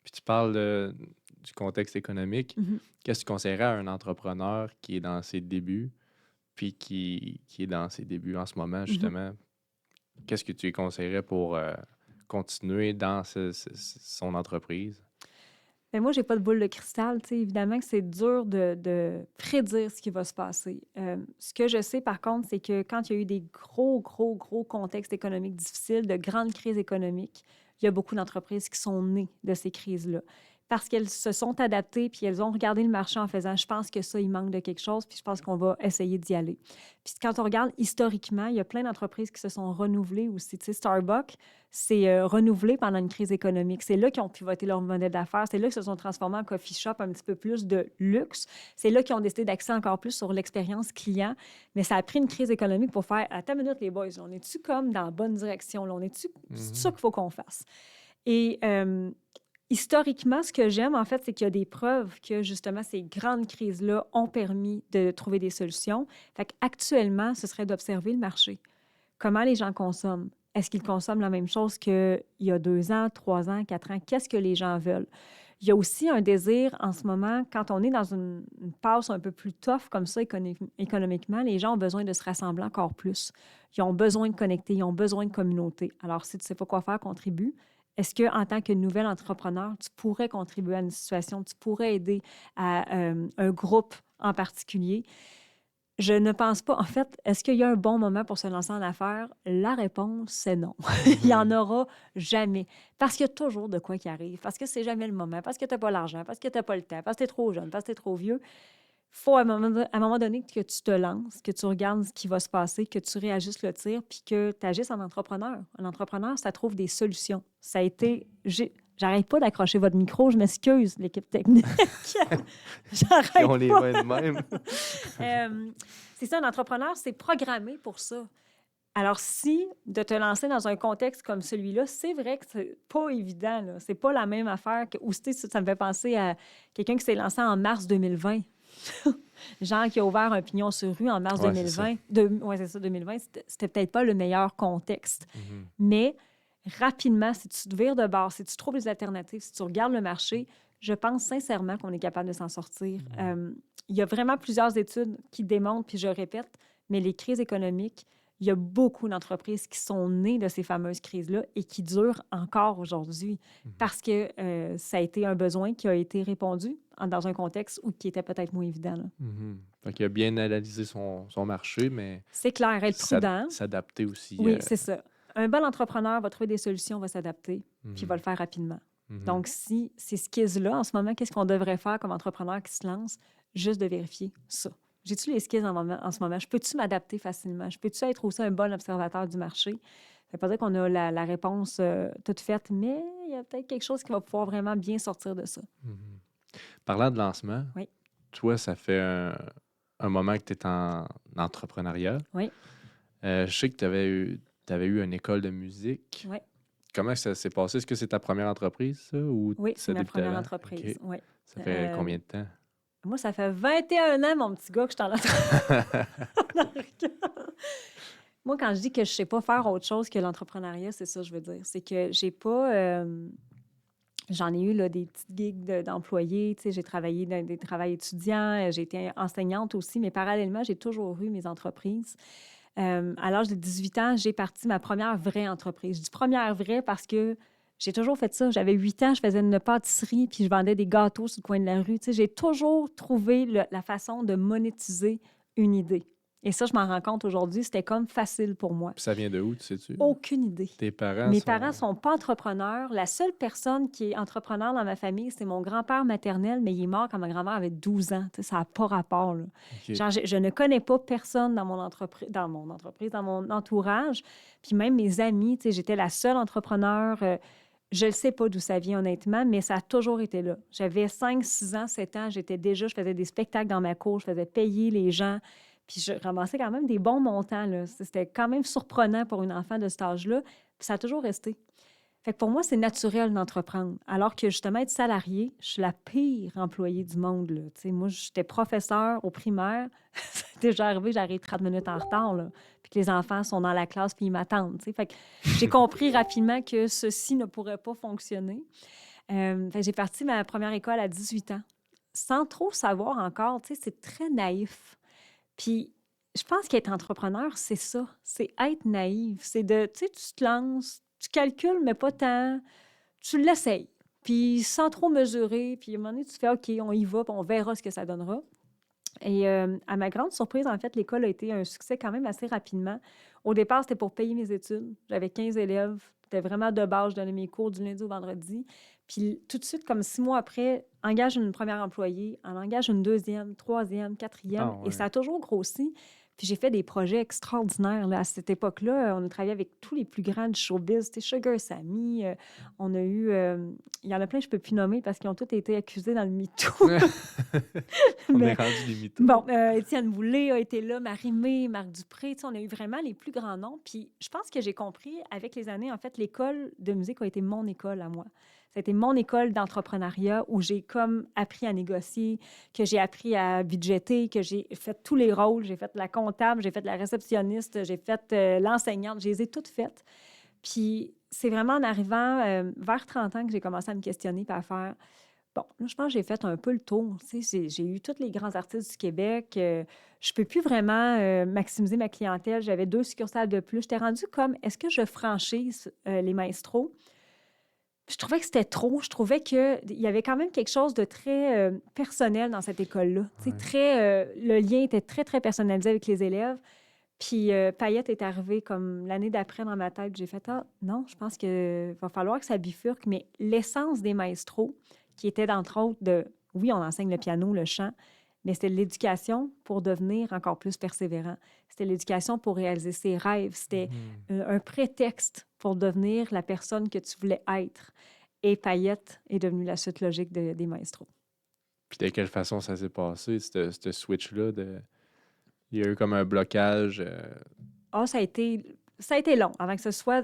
[SPEAKER 1] Puis tu parles du contexte économique.
[SPEAKER 2] Mhm.
[SPEAKER 1] Qu'est-ce que tu conseillerais à un entrepreneur qui est dans ses débuts, puis qui est dans ses débuts en ce moment,
[SPEAKER 2] Mhm.
[SPEAKER 1] justement? Qu'est-ce que tu lui conseillerais pour continuer dans son entreprise?
[SPEAKER 2] Mais moi, je n'ai pas de boule de cristal. Tu sais, évidemment que c'est dur de prédire ce qui va se passer. Ce que je sais, par contre, c'est que quand il y a eu des gros, gros, gros contextes économiques difficiles, de grandes crises économiques, il y a beaucoup d'entreprises qui sont nées de ces crises-là. Parce qu'elles se sont adaptées, puis elles ont regardé le marché en faisant, je pense que ça, il manque de quelque chose, puis je pense qu'on va essayer d'y aller. Puis quand on regarde historiquement, il y a plein d'entreprises qui se sont renouvelées aussi. Tu sais, Starbucks, c'est renouvelé pendant une crise économique. C'est là qu'ils ont pivoté leur modèle d'affaires. C'est là qu'ils se sont transformés en coffee shop un petit peu plus de luxe. C'est là qu'ils ont décidé d'axer encore plus sur l'expérience client. Mais ça a pris une crise économique pour faire attends une minute, les boys, là, on est-tu comme dans la bonne direction? Là? On est-tu c'est ça
[SPEAKER 1] Mhm.
[SPEAKER 2] qu'il faut qu'on fasse? Et historiquement, ce que j'aime, en fait, c'est qu'il y a des preuves que, justement, ces grandes crises-là ont permis de trouver des solutions. Fait qu'actuellement, ce serait d'observer le marché. Comment les gens consomment? Est-ce qu'ils consomment la même chose qu'il y a 2 ans, 3 ans, 4 ans? Qu'est-ce que les gens veulent? Il y a aussi un désir en ce moment, quand on est dans une passe un peu plus tough comme ça économiquement, les gens ont besoin de se rassembler encore plus. Ils ont besoin de connecter, ils ont besoin de communauté. Alors, si tu ne sais pas quoi faire, contribue. Est-ce qu'en tant que nouvel entrepreneur, tu pourrais contribuer à une situation, tu pourrais aider à un groupe en particulier? Je ne pense pas. En fait, est-ce qu'il y a un bon moment pour se lancer en affaires? La réponse, c'est non. Il n'y en
[SPEAKER 1] Mhm.
[SPEAKER 2] aura jamais. Parce qu'il y a toujours de quoi qui arrive. Parce que c'est jamais le moment. Parce que tu n'as pas l'argent. Parce que tu n'as pas le temps. Parce que tu es trop jeune. Parce que tu es trop vieux. Il faut à un moment donné que tu te lances, que tu regardes ce qui va se passer, que tu réajustes le tir, puis que tu agisses en entrepreneur. Un entrepreneur, ça trouve des solutions. Ça a été... J'arrête pas d'accrocher votre micro. Je m'excuse, l'équipe technique.
[SPEAKER 1] Qui ont
[SPEAKER 2] J'arrête
[SPEAKER 1] les
[SPEAKER 2] pas.
[SPEAKER 1] mains de même.
[SPEAKER 2] Euh, c'est ça, un entrepreneur, c'est programmé pour ça. Alors, si de te lancer dans un contexte comme celui-là, c'est vrai que c'est pas évident, là. C'est pas la même affaire que... Ou tu sais, ça me fait penser à quelqu'un qui s'est lancé en mars 2020. Genre qui a ouvert un pignon sur rue en mars
[SPEAKER 1] Ouais, c'est ça.
[SPEAKER 2] 2020. Oui, c'est ça, 2020. C'était peut-être pas le meilleur contexte.
[SPEAKER 1] Mhm.
[SPEAKER 2] Mais rapidement, si tu te vires de bord, si tu trouves des alternatives, si tu regardes le marché, je pense sincèrement qu'on est capable de s'en sortir.
[SPEAKER 1] Mhm.
[SPEAKER 2] Il y a vraiment plusieurs études qui démontrent, puis je répète, mais les crises économiques, il y a beaucoup d'entreprises qui sont nées de ces fameuses crises-là et qui durent encore aujourd'hui
[SPEAKER 1] Mhm.
[SPEAKER 2] parce que ça a été un besoin qui a été répondu dans un contexte où qui était peut-être moins évident, là.
[SPEAKER 1] Mhm. Fait qu'il a bien analysé son marché, mais
[SPEAKER 2] C'est clair, être prudent.
[SPEAKER 1] s'adapter aussi.
[SPEAKER 2] Oui, c'est ça. Un bon entrepreneur va trouver des solutions, va s'adapter, puis va
[SPEAKER 1] Mhm.
[SPEAKER 2] le faire rapidement.
[SPEAKER 1] Mhm.
[SPEAKER 2] Donc, si ces skills-là, en ce moment, qu'est-ce qu'on devrait faire comme entrepreneur qui se lance? Juste de vérifier ça. J'ai-tu les skills en ce moment? Je peux-tu m'adapter facilement? Je peux-tu être aussi un bon observateur du marché? Ça ne veut pas dire qu'on a la réponse toute faite, mais il y a peut-être quelque chose qui va pouvoir vraiment bien sortir de ça.
[SPEAKER 1] Mhm. Parlant de lancement,
[SPEAKER 2] Oui,
[SPEAKER 1] toi, ça fait un moment que tu es en entrepreneuriat.
[SPEAKER 2] oui,
[SPEAKER 1] Je sais que t'avais eu une école de musique.
[SPEAKER 2] oui.
[SPEAKER 1] Comment ça s'est passé? Est-ce que c'est ta première entreprise, ça, ou
[SPEAKER 2] Oui, c'est
[SPEAKER 1] ça
[SPEAKER 2] ma
[SPEAKER 1] débutait
[SPEAKER 2] première
[SPEAKER 1] avant? OK.
[SPEAKER 2] entreprise. Oui.
[SPEAKER 1] Ça fait
[SPEAKER 2] Euh,
[SPEAKER 1] combien de temps?
[SPEAKER 2] Moi, ça fait 21 ans, mon petit gars, que je suis en entrepreneuriat. Moi, quand je dis que je ne sais pas faire autre chose que l'entrepreneuriat, c'est ça que je veux dire. C'est que j'ai pas... j'en ai eu là, des petites gigs d'employés. Tu sais, j'ai travaillé dans des travails étudiants. J'ai été enseignante aussi, mais parallèlement, j'ai toujours eu mes entreprises. À l'âge de 18 ans, j'ai parti ma première vraie entreprise. Je dis première vraie parce que J'ai toujours fait ça. J'avais 8 ans, je faisais une pâtisserie, puis je vendais des gâteaux sur le coin de la rue. Tu sais, j'ai toujours trouvé la façon de monétiser une idée. Et ça, je m'en rends compte aujourd'hui, c'était comme facile pour moi.
[SPEAKER 1] Puis ça vient de où, tu sais-tu?
[SPEAKER 2] Aucune idée.
[SPEAKER 1] Tes parents
[SPEAKER 2] Mes
[SPEAKER 1] sont...
[SPEAKER 2] parents ne sont pas entrepreneurs. La seule personne qui est entrepreneur dans ma famille, c'est mon grand-père maternel, mais il est mort quand ma grand-mère avait 12 ans. Tu sais, ça n'a pas rapport, là.
[SPEAKER 1] OK.
[SPEAKER 2] Genre, je ne connais pas personne dans mon entreprise, dans mon entourage. Puis même mes amis, tu sais, j'étais la seule entrepreneur. Je ne sais pas d'où ça vient, honnêtement, mais ça a toujours été là. J'avais 5, 6 ans, 7 ans. Je faisais des spectacles dans ma cour, je faisais payer les gens. Puis je ramassais quand même des bons montants, là. C'était quand même surprenant pour une enfant de cet âge-là. Puis ça a toujours resté. Fait que pour moi, c'est naturel d'entreprendre. Alors que justement, être salarié, je suis la pire employée du monde, là. Tu sais, moi, j'étais professeure au primaire. C'est déjà arrivé, j'arrive 30 minutes en retard, là. Puis que les enfants sont dans la classe puis ils m'attendent, tu sais. Fait que j'ai compris rapidement que ceci ne pourrait pas fonctionner. Fait que j'ai parti ma première école à 18 ans, sans trop savoir encore. Tu sais, c'est très naïf. Puis, je pense qu'être entrepreneur, c'est ça. C'est être naïf. C'est de, tu sais, tu te lances, tu calcules, mais pas tant. Tu l'essayes. Puis, sans trop mesurer. Puis, à un moment donné, tu fais OK, on y va, puis on verra ce que ça donnera. Et à ma grande surprise, en fait, l'école a été un succès quand même assez rapidement. Au départ, c'était pour payer mes études. J'avais 15 élèves. C'était vraiment de base. Je donnais mes cours du lundi au vendredi. Puis tout de suite, comme 6 mois après, engage une première employée, en engage une deuxième, troisième, quatrième.
[SPEAKER 1] Ah
[SPEAKER 2] Et ça
[SPEAKER 1] ouais.
[SPEAKER 2] a toujours grossi. Puis j'ai fait des projets extraordinaires. Là. À cette époque-là, on a travaillé avec tous les plus grands du showbiz. C'était Sugar Sammy. On a eu... il y en a plein que je ne peux plus nommer parce qu'ils ont tous été accusés dans le MeToo.
[SPEAKER 1] On est
[SPEAKER 2] Mais
[SPEAKER 1] rendu les mythos.
[SPEAKER 2] bon, Étienne Boulay a été là, Marie-Mé, Marc Dupré. Tu sais, on a eu vraiment les plus grands noms. Puis je pense que j'ai compris avec les années, en fait, l'école de musique a été mon école à moi. Ça a été mon école d'entrepreneuriat où j'ai comme appris à négocier, que j'ai appris à budgéter, que j'ai fait tous les rôles. J'ai fait la comptable, j'ai fait la réceptionniste, j'ai fait l'enseignante. Je les ai toutes faites. Puis c'est vraiment en arrivant vers 30 ans que j'ai commencé à me questionner et à faire... Bon, là, je pense que j'ai fait un peu le tour. Tu sais, j'ai eu tous les grands artistes du Québec. Je ne peux plus vraiment maximiser ma clientèle. J'avais 2 succursales de plus. J'étais rendue comme, est-ce que je franchise les maestros? Je trouvais que c'était trop. Je trouvais qu'il y avait quand même quelque chose de très personnel dans cette école-là. Tu sais,
[SPEAKER 1] Ouais.
[SPEAKER 2] le lien était très, très personnalisé avec les élèves. Puis Payette est arrivé comme l'année d'après dans ma tête. J'ai fait, ah non, je pense qu'il va falloir que ça bifurque. Mais l'essence des maestros, qui était d'entre autres de, oui, on enseigne le piano, le chant, mais c'était l'éducation pour devenir encore plus persévérant. C'était l'éducation pour réaliser ses rêves. C'était
[SPEAKER 1] Mhm.
[SPEAKER 2] un prétexte pour devenir la personne que tu voulais être. Et Payette est devenue la suite logique des maestros.
[SPEAKER 1] Puis de quelle façon ça s'est passé, ce switch-là? Il y a eu comme un blocage.
[SPEAKER 2] Ah, ça a été long avant que ce soit...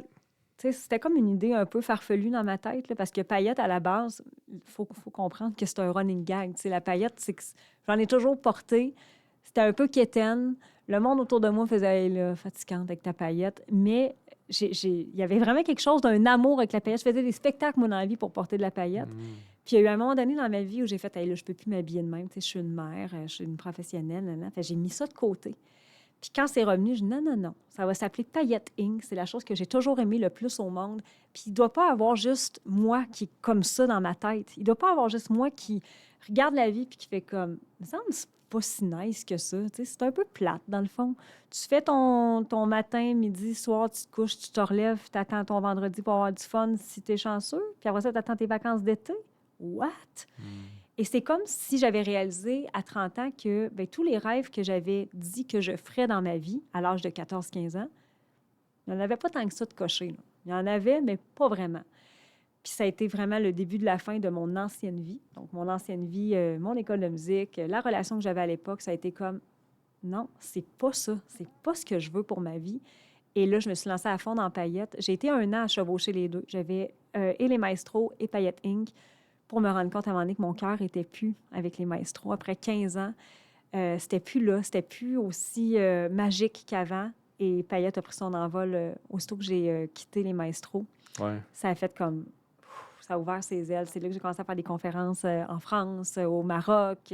[SPEAKER 2] Tu sais, c'était comme une idée un peu farfelue dans ma tête, là, parce que paillette, à la base, il faut comprendre que c'est un running gag. Tu sais, la paillette, c'est que j'en ai toujours porté. C'était un peu quétaine. Le monde autour de moi faisait hey, là, fatigante avec ta paillette. Mais il y avait vraiment quelque chose d'un amour avec la paillette. Je faisais des spectacles, moi, dans la vie pour porter de la paillette.
[SPEAKER 1] Mhm.
[SPEAKER 2] Puis il y a eu un moment donné dans ma vie où j'ai fait hey, là, je peux plus m'habiller de même. Tu sais, je suis une mère, je suis une professionnelle. Nan, nan. Fait que j'ai mis ça de côté. Puis quand c'est revenu, je dis non, non, non, ça va s'appeler Paillette Inc. C'est la chose que j'ai toujours aimé le plus au monde. Puis il ne doit pas avoir juste moi qui est comme ça dans ma tête. Il ne doit pas avoir juste moi qui regarde la vie puis qui fait comme, il me semble que c'est pas si nice que ça. Tu sais, c'est un peu plate, dans le fond. Tu fais ton matin, midi, soir, tu te couches, tu te relèves, tu attends ton vendredi pour avoir du fun si tu es chanceux. Puis après ça, tu attends tes vacances d'été. What?
[SPEAKER 1] Mhm.
[SPEAKER 2] Et c'est comme si j'avais réalisé à 30 ans que bien, tous les rêves que j'avais dit que je ferais dans ma vie à l'âge de 14-15 ans, il n'y en avait pas tant que ça de cocher. Là. Il y en avait, mais pas vraiment. Puis ça a été vraiment le début de la fin de mon ancienne vie. Donc, mon ancienne vie, mon école de musique, la relation que j'avais à l'époque, ça a été comme, non, c'est pas ça. C'est pas ce que je veux pour ma vie. Et là, je me suis lancée à fond dans Paillette. J'ai été 1 an à chevaucher les deux. J'avais et les Maestros et Paillette Inc. pour me rendre compte à un moment donné que mon cœur n'était plus avec les Maestros. Après 15 ans, c'était plus là, c'était plus aussi magique qu'avant. Et Payette a pris son envol aussitôt que j'ai quitté les Maestros.
[SPEAKER 1] Ouais.
[SPEAKER 2] Ça a fait comme... ça a ouvert ses ailes. C'est là que j'ai commencé à faire des conférences en France, au Maroc.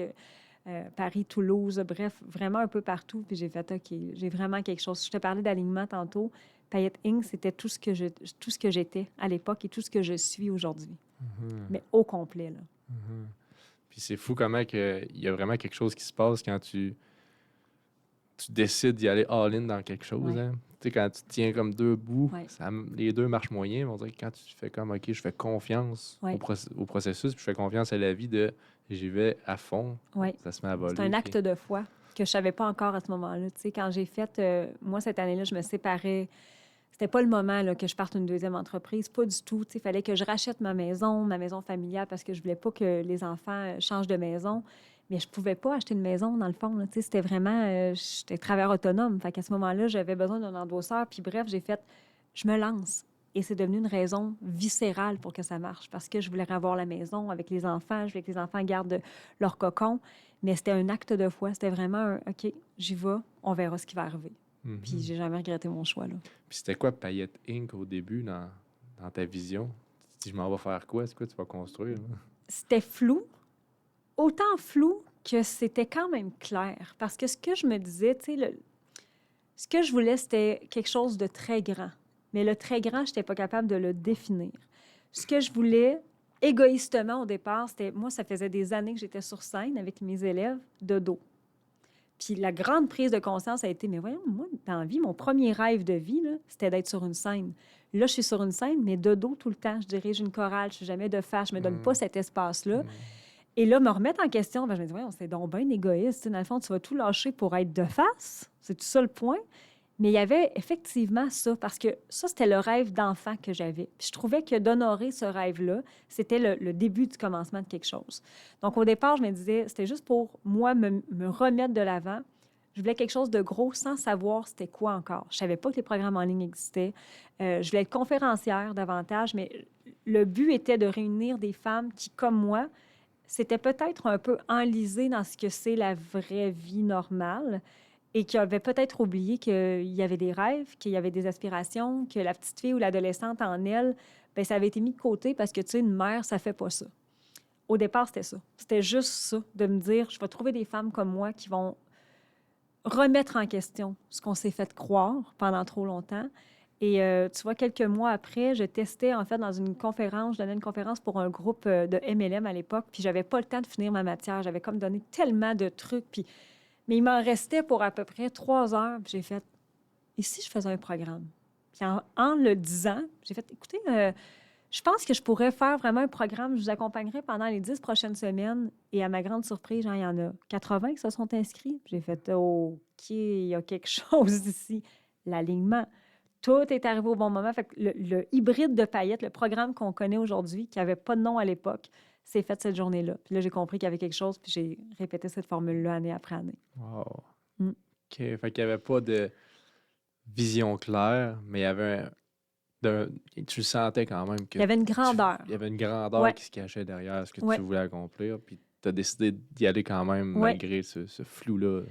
[SPEAKER 2] Paris, Toulouse, bref, vraiment un peu partout. Puis j'ai fait, OK, j'ai vraiment quelque chose. Je te parlais d'alignement tantôt. Paillette Inc., c'était tout ce que j'étais à l'époque et tout ce que je suis aujourd'hui.
[SPEAKER 1] Mhm.
[SPEAKER 2] Mais au complet, là.
[SPEAKER 1] Mhm. Puis c'est fou comment il y a vraiment quelque chose qui se passe quand tu décides d'y aller all-in dans quelque chose.
[SPEAKER 2] Ouais,
[SPEAKER 1] Hein. Tu sais, quand tu tiens comme deux bouts,
[SPEAKER 2] ouais,
[SPEAKER 1] les deux marchent moyen. Mais on dirait que quand tu fais comme, OK, je fais confiance
[SPEAKER 2] ouais,
[SPEAKER 1] au processus, puis je fais confiance à la vie de j'y vais à fond,
[SPEAKER 2] ouais.
[SPEAKER 1] ça se met à
[SPEAKER 2] C'est un
[SPEAKER 1] voler. Puis...
[SPEAKER 2] acte de foi que je savais pas encore à ce moment-là. Tu sais, quand j'ai fait, moi, cette année-là, je me séparais. C'était pas le moment là, que je parte une deuxième entreprise, pas du tout. Il fallait que je rachète ma maison familiale, parce que je voulais pas que les enfants changent de maison. Mais je pouvais pas acheter une maison, dans le fond. Là. C'était vraiment... j'étais travailleur autonome. Fait qu'à ce moment-là, j'avais besoin d'un endosseur. Puis bref, j'ai fait... Je me lance. Et c'est devenu une raison viscérale pour que ça marche. Parce que je voulais avoir la maison avec les enfants. Je voulais que les enfants gardent leur cocon. Mais c'était un acte de foi. C'était vraiment un... OK, j'y vais. On verra ce qui va arriver. Puis
[SPEAKER 1] Mhm.
[SPEAKER 2] j'ai jamais regretté mon choix, là.
[SPEAKER 1] Puis c'était quoi Paillette Inc. au début dans ta vision? Tu te dis, je m'en vais faire quoi? C'est quoi tu vas construire? Là?
[SPEAKER 2] C'était flou, autant flou que c'était quand même clair. Parce que ce que je me disais, tu sais, ce que je voulais, c'était quelque chose de très grand. Mais le très grand, je n'étais pas capable de le définir. Ce que je voulais, égoïstement au départ, c'était, moi, ça faisait des années que j'étais sur scène avec mes élèves de dos. Puis la grande prise de conscience a été, mais voyons, moi, dans la vie, mon premier rêve de vie, là, c'était d'être sur une scène. Là, je suis sur une scène, mais de dos tout le temps. Je dirige une chorale, je suis jamais de face, je me donne pas
[SPEAKER 1] Mhm.
[SPEAKER 2] cet espace-là.
[SPEAKER 1] Mhm.
[SPEAKER 2] Et là, me remettre en question, ben, je me dis, ouais, c'est donc bien égoïste. Tu sais, dans le fond, tu vas tout lâcher pour être de face. C'est tout ça le point. Mais il y avait effectivement ça, parce que ça, c'était le rêve d'enfant que j'avais. Puis je trouvais que d'honorer ce rêve-là, c'était le début du commencement de quelque chose. Donc, au départ, je me disais, c'était juste pour moi me remettre de l'avant. Je voulais quelque chose de gros sans savoir c'était quoi encore. Je savais pas que les programmes en ligne existaient. Je voulais être conférencière davantage, mais le but était de réunir des femmes qui, comme moi, c'était peut-être un peu enlisé dans ce que c'est la vraie vie normale et qui avait peut-être oublié qu'il y avait des rêves, qu'il y avait des aspirations, que la petite fille ou l'adolescente en elle, bien, ça avait été mis de côté parce que, tu sais, une mère, ça fait pas ça. Au départ, c'était ça. C'était juste ça, de me dire, je vais trouver des femmes comme moi qui vont remettre en question ce qu'on s'est fait croire pendant trop longtemps. Et tu vois, quelques mois après, je testais en fait dans une conférence, je donnais une conférence pour un groupe de MLM à l'époque, puis j'avais pas le temps de finir ma matière. J'avais comme donné tellement de trucs, puis... mais il m'en restait pour à peu près 3 heures. Puis j'ai fait, et si je faisais un programme? Puis en le disant, j'ai fait, écoutez, je pense que je pourrais faire vraiment un programme. Je vous accompagnerai pendant les 10 prochaines semaines. Et à ma grande surprise, genre, il y en a 80 qui se sont inscrits. J'ai fait, OK, il y a quelque chose ici. L'alignement. Tout est arrivé au bon moment. Fait que le hybride de paillettes, le programme qu'on connaît aujourd'hui, qui n'avait pas de nom à l'époque, c'est fait cette journée-là. Puis là, j'ai compris qu'il y avait quelque chose, puis j'ai répété cette formule-là année après année.
[SPEAKER 1] Wow.
[SPEAKER 2] Mm.
[SPEAKER 1] OK. Fait qu'il n'y avait pas de vision claire, mais il y avait tu le sentais quand même
[SPEAKER 2] Il y avait une grandeur.
[SPEAKER 1] il y avait une grandeur
[SPEAKER 2] Ouais,
[SPEAKER 1] qui se cachait derrière ce que tu
[SPEAKER 2] ouais,
[SPEAKER 1] voulais accomplir, puis tu as décidé d'y aller quand même
[SPEAKER 2] ouais.
[SPEAKER 1] malgré ce flou-là.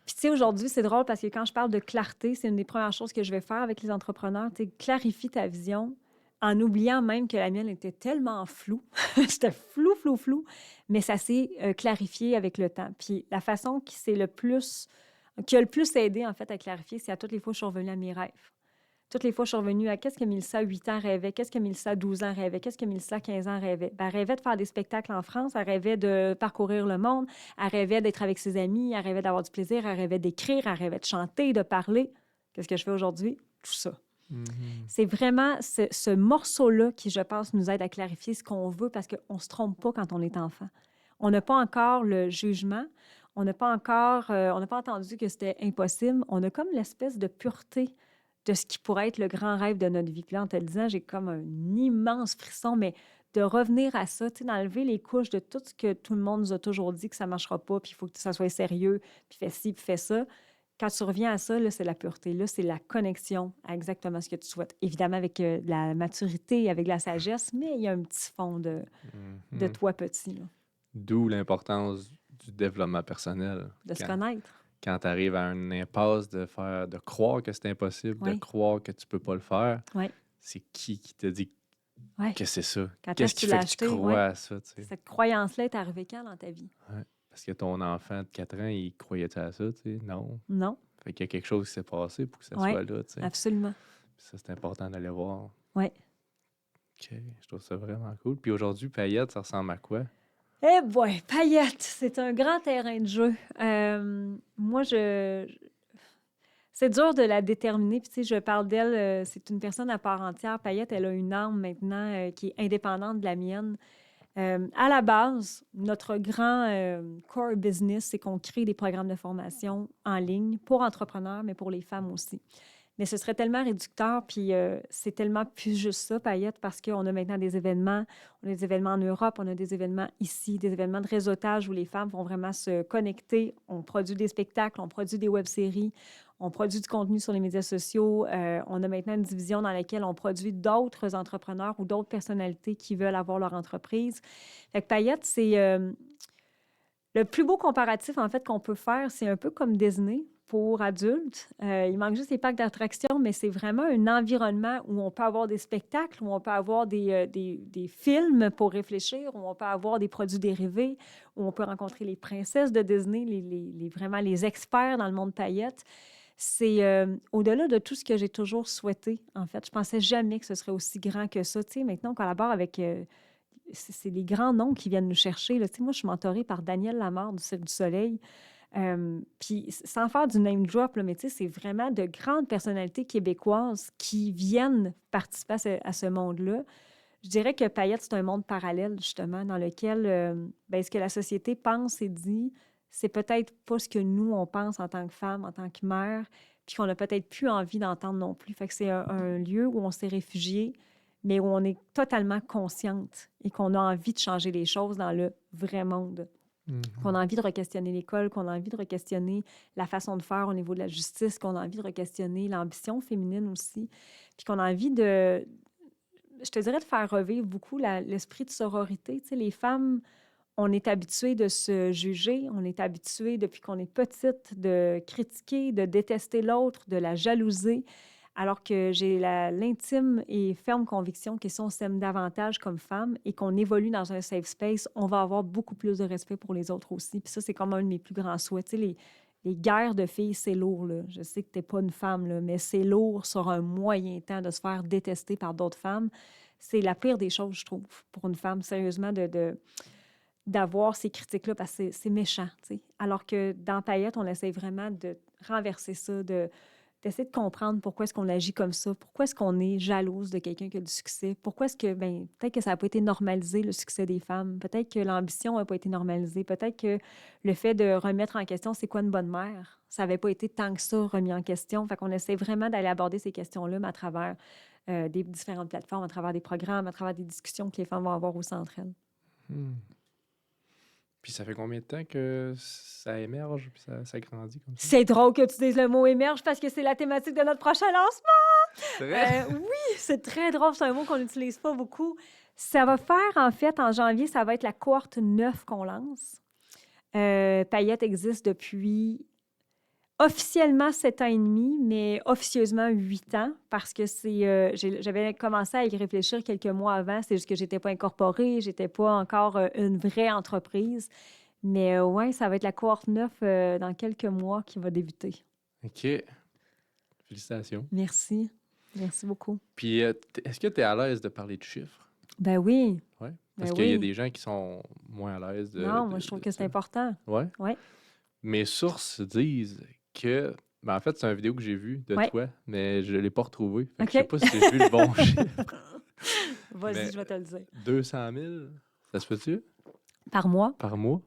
[SPEAKER 2] Puis, tu sais, aujourd'hui, c'est drôle parce que quand je parle de clarté, c'est une des premières choses que je vais faire avec les entrepreneurs. Tu sais, clarifie ta vision en oubliant même que la mienne était tellement floue. C'était flou, flou, flou. Mais ça s'est clarifié avec le temps. Puis, la façon qui a le plus aidé, en fait, à clarifier, c'est à toutes les fois que je suis revenue à mes rêves. Toutes les fois, je suis revenue à qu'est-ce que Mélissa, 8 ans, rêvait, qu'est-ce que Mélissa, 12 ans, rêvait, qu'est-ce que Mélissa, 15 ans, rêvait. Ben, elle rêvait de faire des spectacles en France, elle rêvait de parcourir le monde, elle rêvait d'être avec ses amis, elle rêvait d'avoir du plaisir, elle rêvait d'écrire, elle rêvait de chanter, de parler. Qu'est-ce que je fais aujourd'hui? Tout ça.
[SPEAKER 1] Mhm.
[SPEAKER 2] C'est vraiment ce morceau-là qui, je pense, nous aide à clarifier ce qu'on veut parce qu'on ne se trompe pas quand on est enfant. On n'a pas encore le jugement, on n'a pas encore, on n'a pas entendu que c'était impossible. On a comme l'espèce de pureté de ce qui pourrait être le grand rêve de notre vie. Puis là, en te le disant, j'ai comme un immense frisson, mais de revenir à ça, tu sais, d'enlever les couches de tout ce que tout le monde nous a toujours dit que ça ne marchera pas, puis il faut que ça soit sérieux, puis fais ci, puis fais ça. Quand tu reviens à ça, là, c'est la pureté. Là, c'est la connexion à exactement ce que tu souhaites. Évidemment, avec de la maturité, avec de la sagesse, mais il y a un petit fond de
[SPEAKER 1] Mhm.
[SPEAKER 2] toi petit, là,
[SPEAKER 1] D'où l'importance du développement personnel.
[SPEAKER 2] de se
[SPEAKER 1] Quand,
[SPEAKER 2] connaître.
[SPEAKER 1] quand tu arrives à une impasse de croire que c'est impossible, de
[SPEAKER 2] Oui,
[SPEAKER 1] croire que tu peux pas le faire,
[SPEAKER 2] oui,
[SPEAKER 1] c'est qui te dit
[SPEAKER 2] oui.
[SPEAKER 1] que c'est ça?
[SPEAKER 2] Quand est-ce
[SPEAKER 1] Qu'est-ce
[SPEAKER 2] que
[SPEAKER 1] qui
[SPEAKER 2] tu
[SPEAKER 1] fait
[SPEAKER 2] l'as
[SPEAKER 1] que tu
[SPEAKER 2] acheté? Oui.
[SPEAKER 1] crois à ça, tu sais?
[SPEAKER 2] Cette croyance-là est arrivée quand dans ta vie?
[SPEAKER 1] Ouais. Parce que ton enfant de 4 ans, il croyait à ça, tu sais? Non.
[SPEAKER 2] Non.
[SPEAKER 1] Fait qu'il y a quelque chose qui s'est passé pour que ça
[SPEAKER 2] Oui,
[SPEAKER 1] soit là, tu sais.
[SPEAKER 2] absolument.
[SPEAKER 1] Puis ça, c'est important d'aller voir.
[SPEAKER 2] Oui.
[SPEAKER 1] OK, je trouve ça vraiment cool. Puis aujourd'hui, Payette, ça ressemble à quoi?
[SPEAKER 2] Eh boy, Payette, c'est un grand terrain de jeu. Moi, c'est dur de la déterminer. Puis, tu sais, je parle d'elle, c'est une personne à part entière. Payette, elle a une âme maintenant qui est indépendante de la mienne. À la base, notre grand core business, c'est qu'on crée des programmes de formation en ligne pour entrepreneurs, mais pour les femmes aussi. Mais ce serait tellement réducteur, puis c'est tellement plus juste ça, Payette, parce qu'on a maintenant des événements. On a des événements en Europe, on a des événements ici, des événements de réseautage où les femmes vont vraiment se connecter. On produit des spectacles, on produit des web-séries, on produit du contenu sur les médias sociaux. On a maintenant une division dans laquelle on produit d'autres entrepreneurs ou d'autres personnalités qui veulent avoir leur entreprise. Fait que Payette, c'est le plus beau comparatif, en fait, qu'on peut faire, c'est un peu comme Disney pour adultes. Il manque juste les parcs d'attractions, mais c'est vraiment un environnement où on peut avoir des spectacles, où on peut avoir des films pour réfléchir, où on peut avoir des produits dérivés, où on peut rencontrer les princesses de Disney, vraiment les experts dans le monde paillettes. C'est au-delà de tout ce que j'ai toujours souhaité, en fait. Je pensais jamais que ce serait aussi grand que ça. Tu sais, maintenant, on collabore avec... c'est les grands noms qui viennent nous chercher. Là. Tu sais, moi, je suis mentorée par Daniel Lamarre du Cirque du Soleil. Puis, sans faire du name drop, là, mais tu sais, c'est vraiment de grandes personnalités québécoises qui viennent participer à ce monde-là. Je dirais que Payette, c'est un monde parallèle, justement, dans lequel ce que la société pense et dit, c'est peut-être pas ce que nous, on pense en tant que femme, en tant que mère, puis qu'on n'a peut-être plus envie d'entendre non plus. Fait que c'est un lieu où on s'est réfugié, mais où on est totalement consciente et qu'on a envie de changer les choses dans le vrai monde. Qu'on a envie de re-questionner l'école, qu'on a envie de re-questionner la façon de faire au niveau de la justice, qu'on a envie de re-questionner l'ambition féminine aussi, puis qu'on a envie de, je te dirais, de faire revivre beaucoup l'esprit de sororité. Tu sais, les femmes, on est habitué de se juger, on est habitué depuis qu'on est petite de critiquer, de détester l'autre, de la jalouser, alors que j'ai l'intime et ferme conviction que si on s'aime davantage comme femme et qu'on évolue dans un safe space, on va avoir beaucoup plus de respect pour les autres aussi. Puis ça, c'est comme un de mes plus grands souhaits. Tu sais, les guerres de filles, c'est lourd, là. Je sais que tu n'es pas une femme, là, mais c'est lourd sur un moyen temps de se faire détester par d'autres femmes. C'est la pire des choses, je trouve, pour une femme, sérieusement, d'avoir ces critiques-là parce que c'est méchant, tu sais. Alors que dans Payette, on essaie vraiment de renverser ça, d'essayer de comprendre pourquoi est-ce qu'on agit comme ça, pourquoi est-ce qu'on est jalouse de quelqu'un qui a du succès, pourquoi est-ce que, peut-être que ça n'a pas été normalisé, le succès des femmes, peut-être que l'ambition n'a pas été normalisée, peut-être que le fait de remettre en question c'est quoi une bonne mère, ça n'avait pas été tant que ça remis en question. Fait qu'on essaie vraiment d'aller aborder ces questions-là, mais à travers des différentes plateformes, à travers des programmes, à travers des discussions que les femmes vont avoir aussi entre elles.
[SPEAKER 1] Puis ça fait combien de temps que ça émerge puis ça grandit comme ça?
[SPEAKER 2] C'est drôle que tu dises le mot émerge parce que c'est la thématique de notre prochain lancement.
[SPEAKER 1] C'est vrai?
[SPEAKER 2] Oui, c'est très drôle. C'est un mot qu'on n'utilise pas beaucoup. Ça va faire, en fait, en janvier, ça va être la cohorte 9 qu'on lance. Payette existe depuis officiellement 7 ans et demi, mais officieusement 8 ans parce que j'avais commencé à y réfléchir quelques mois avant. C'est juste que je n'étais pas incorporée, je n'étais pas encore une vraie entreprise. Mais oui, ça va être la cohorte 9 dans quelques mois qui va débuter.
[SPEAKER 1] OK. Félicitations.
[SPEAKER 2] Merci. Merci beaucoup.
[SPEAKER 1] Puis, est-ce que tu es à l'aise de parler de chiffres?
[SPEAKER 2] Ben oui.
[SPEAKER 1] Oui. Parce
[SPEAKER 2] Ben
[SPEAKER 1] qu'il y a
[SPEAKER 2] oui.
[SPEAKER 1] des gens qui sont moins à l'aise de.
[SPEAKER 2] Non, moi, je trouve que c'est important.
[SPEAKER 1] Oui.
[SPEAKER 2] Oui.
[SPEAKER 1] Mes sources disent que. En fait, c'est une vidéo que j'ai vue de toi, mais je ne l'ai pas retrouvée. Fait que je ne sais pas si j'ai vu le bon chiffre.
[SPEAKER 2] Vas-y,
[SPEAKER 1] Mais
[SPEAKER 2] je vais te le dire.
[SPEAKER 1] 200 000, ça se peut-tu?
[SPEAKER 2] Par mois?
[SPEAKER 1] Par mois?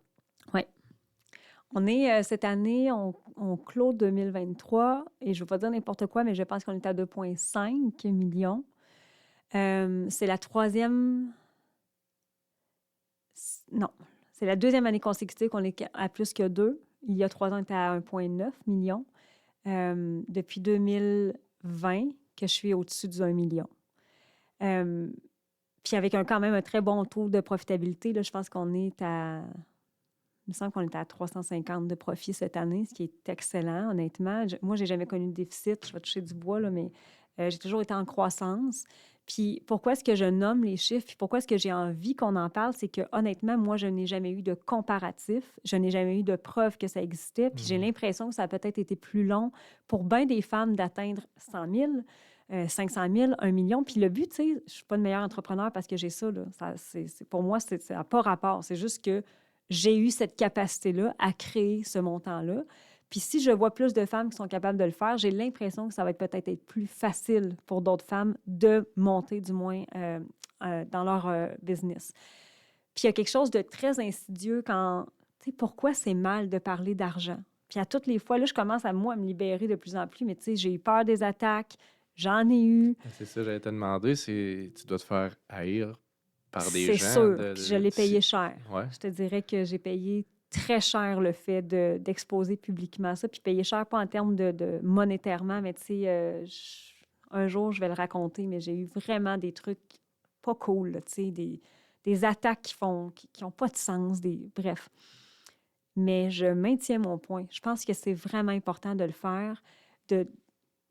[SPEAKER 2] Oui. On est, cette année, on clôt 2023, et je ne veux pas dire n'importe quoi, mais je pense qu'on est à 2,5 millions. C'est la troisième... Non, c'est la deuxième année consécutive qu'on est à plus que 2. Il y a 3 ans, on était à 1,9 million. Depuis 2020 que je suis au-dessus du 1 million. Puis avec quand même un très bon taux de profitabilité, là, je pense qu'on est à... Il me semble qu'on est à 350 de profit cette année, ce qui est excellent, honnêtement. Moi, je n'ai jamais connu de déficit. Je vais toucher du bois, là, mais j'ai toujours été en croissance. Puis pourquoi est-ce que je nomme les chiffres, puis pourquoi est-ce que j'ai envie qu'on en parle, c'est que honnêtement, moi, je n'ai jamais eu de comparatif, je n'ai jamais eu de preuve que ça existait, puis j'ai
[SPEAKER 1] Mhm.
[SPEAKER 2] l'impression que ça a peut-être été plus long pour bien des femmes d'atteindre 100 000, 500 000, 1 million. Puis le but, tu sais, je ne suis pas une meilleure entrepreneur parce que j'ai ça, là. Pour moi, ça n'a pas rapport. C'est juste que j'ai eu cette capacité-là à créer ce montant-là. Puis si je vois plus de femmes qui sont capables de le faire, j'ai l'impression que ça va peut-être être plus facile pour d'autres femmes de monter, du moins, dans leur business. Puis il y a quelque chose de très insidieux quand, tu sais, pourquoi c'est mal de parler d'argent? Puis à toutes les fois, là, je commence à, moi, à me libérer de plus en plus, mais tu sais, j'ai eu peur des attaques, j'en ai eu,
[SPEAKER 1] C'est ça, j'allais te demander, tu dois te faire haïr par des
[SPEAKER 2] c'est
[SPEAKER 1] gens.
[SPEAKER 2] sûr, puis je l'ai payé cher.
[SPEAKER 1] Ouais,
[SPEAKER 2] Je te dirais que j'ai payé très cher le fait d'exposer publiquement ça, puis payer cher pas en termes de monétairement, mais tu sais, un jour, je vais le raconter, mais j'ai eu vraiment des trucs pas cool, là, tu sais, des attaques qui ont pas de sens, bref. Mais je maintiens mon point. Je pense que c'est vraiment important de le faire, de,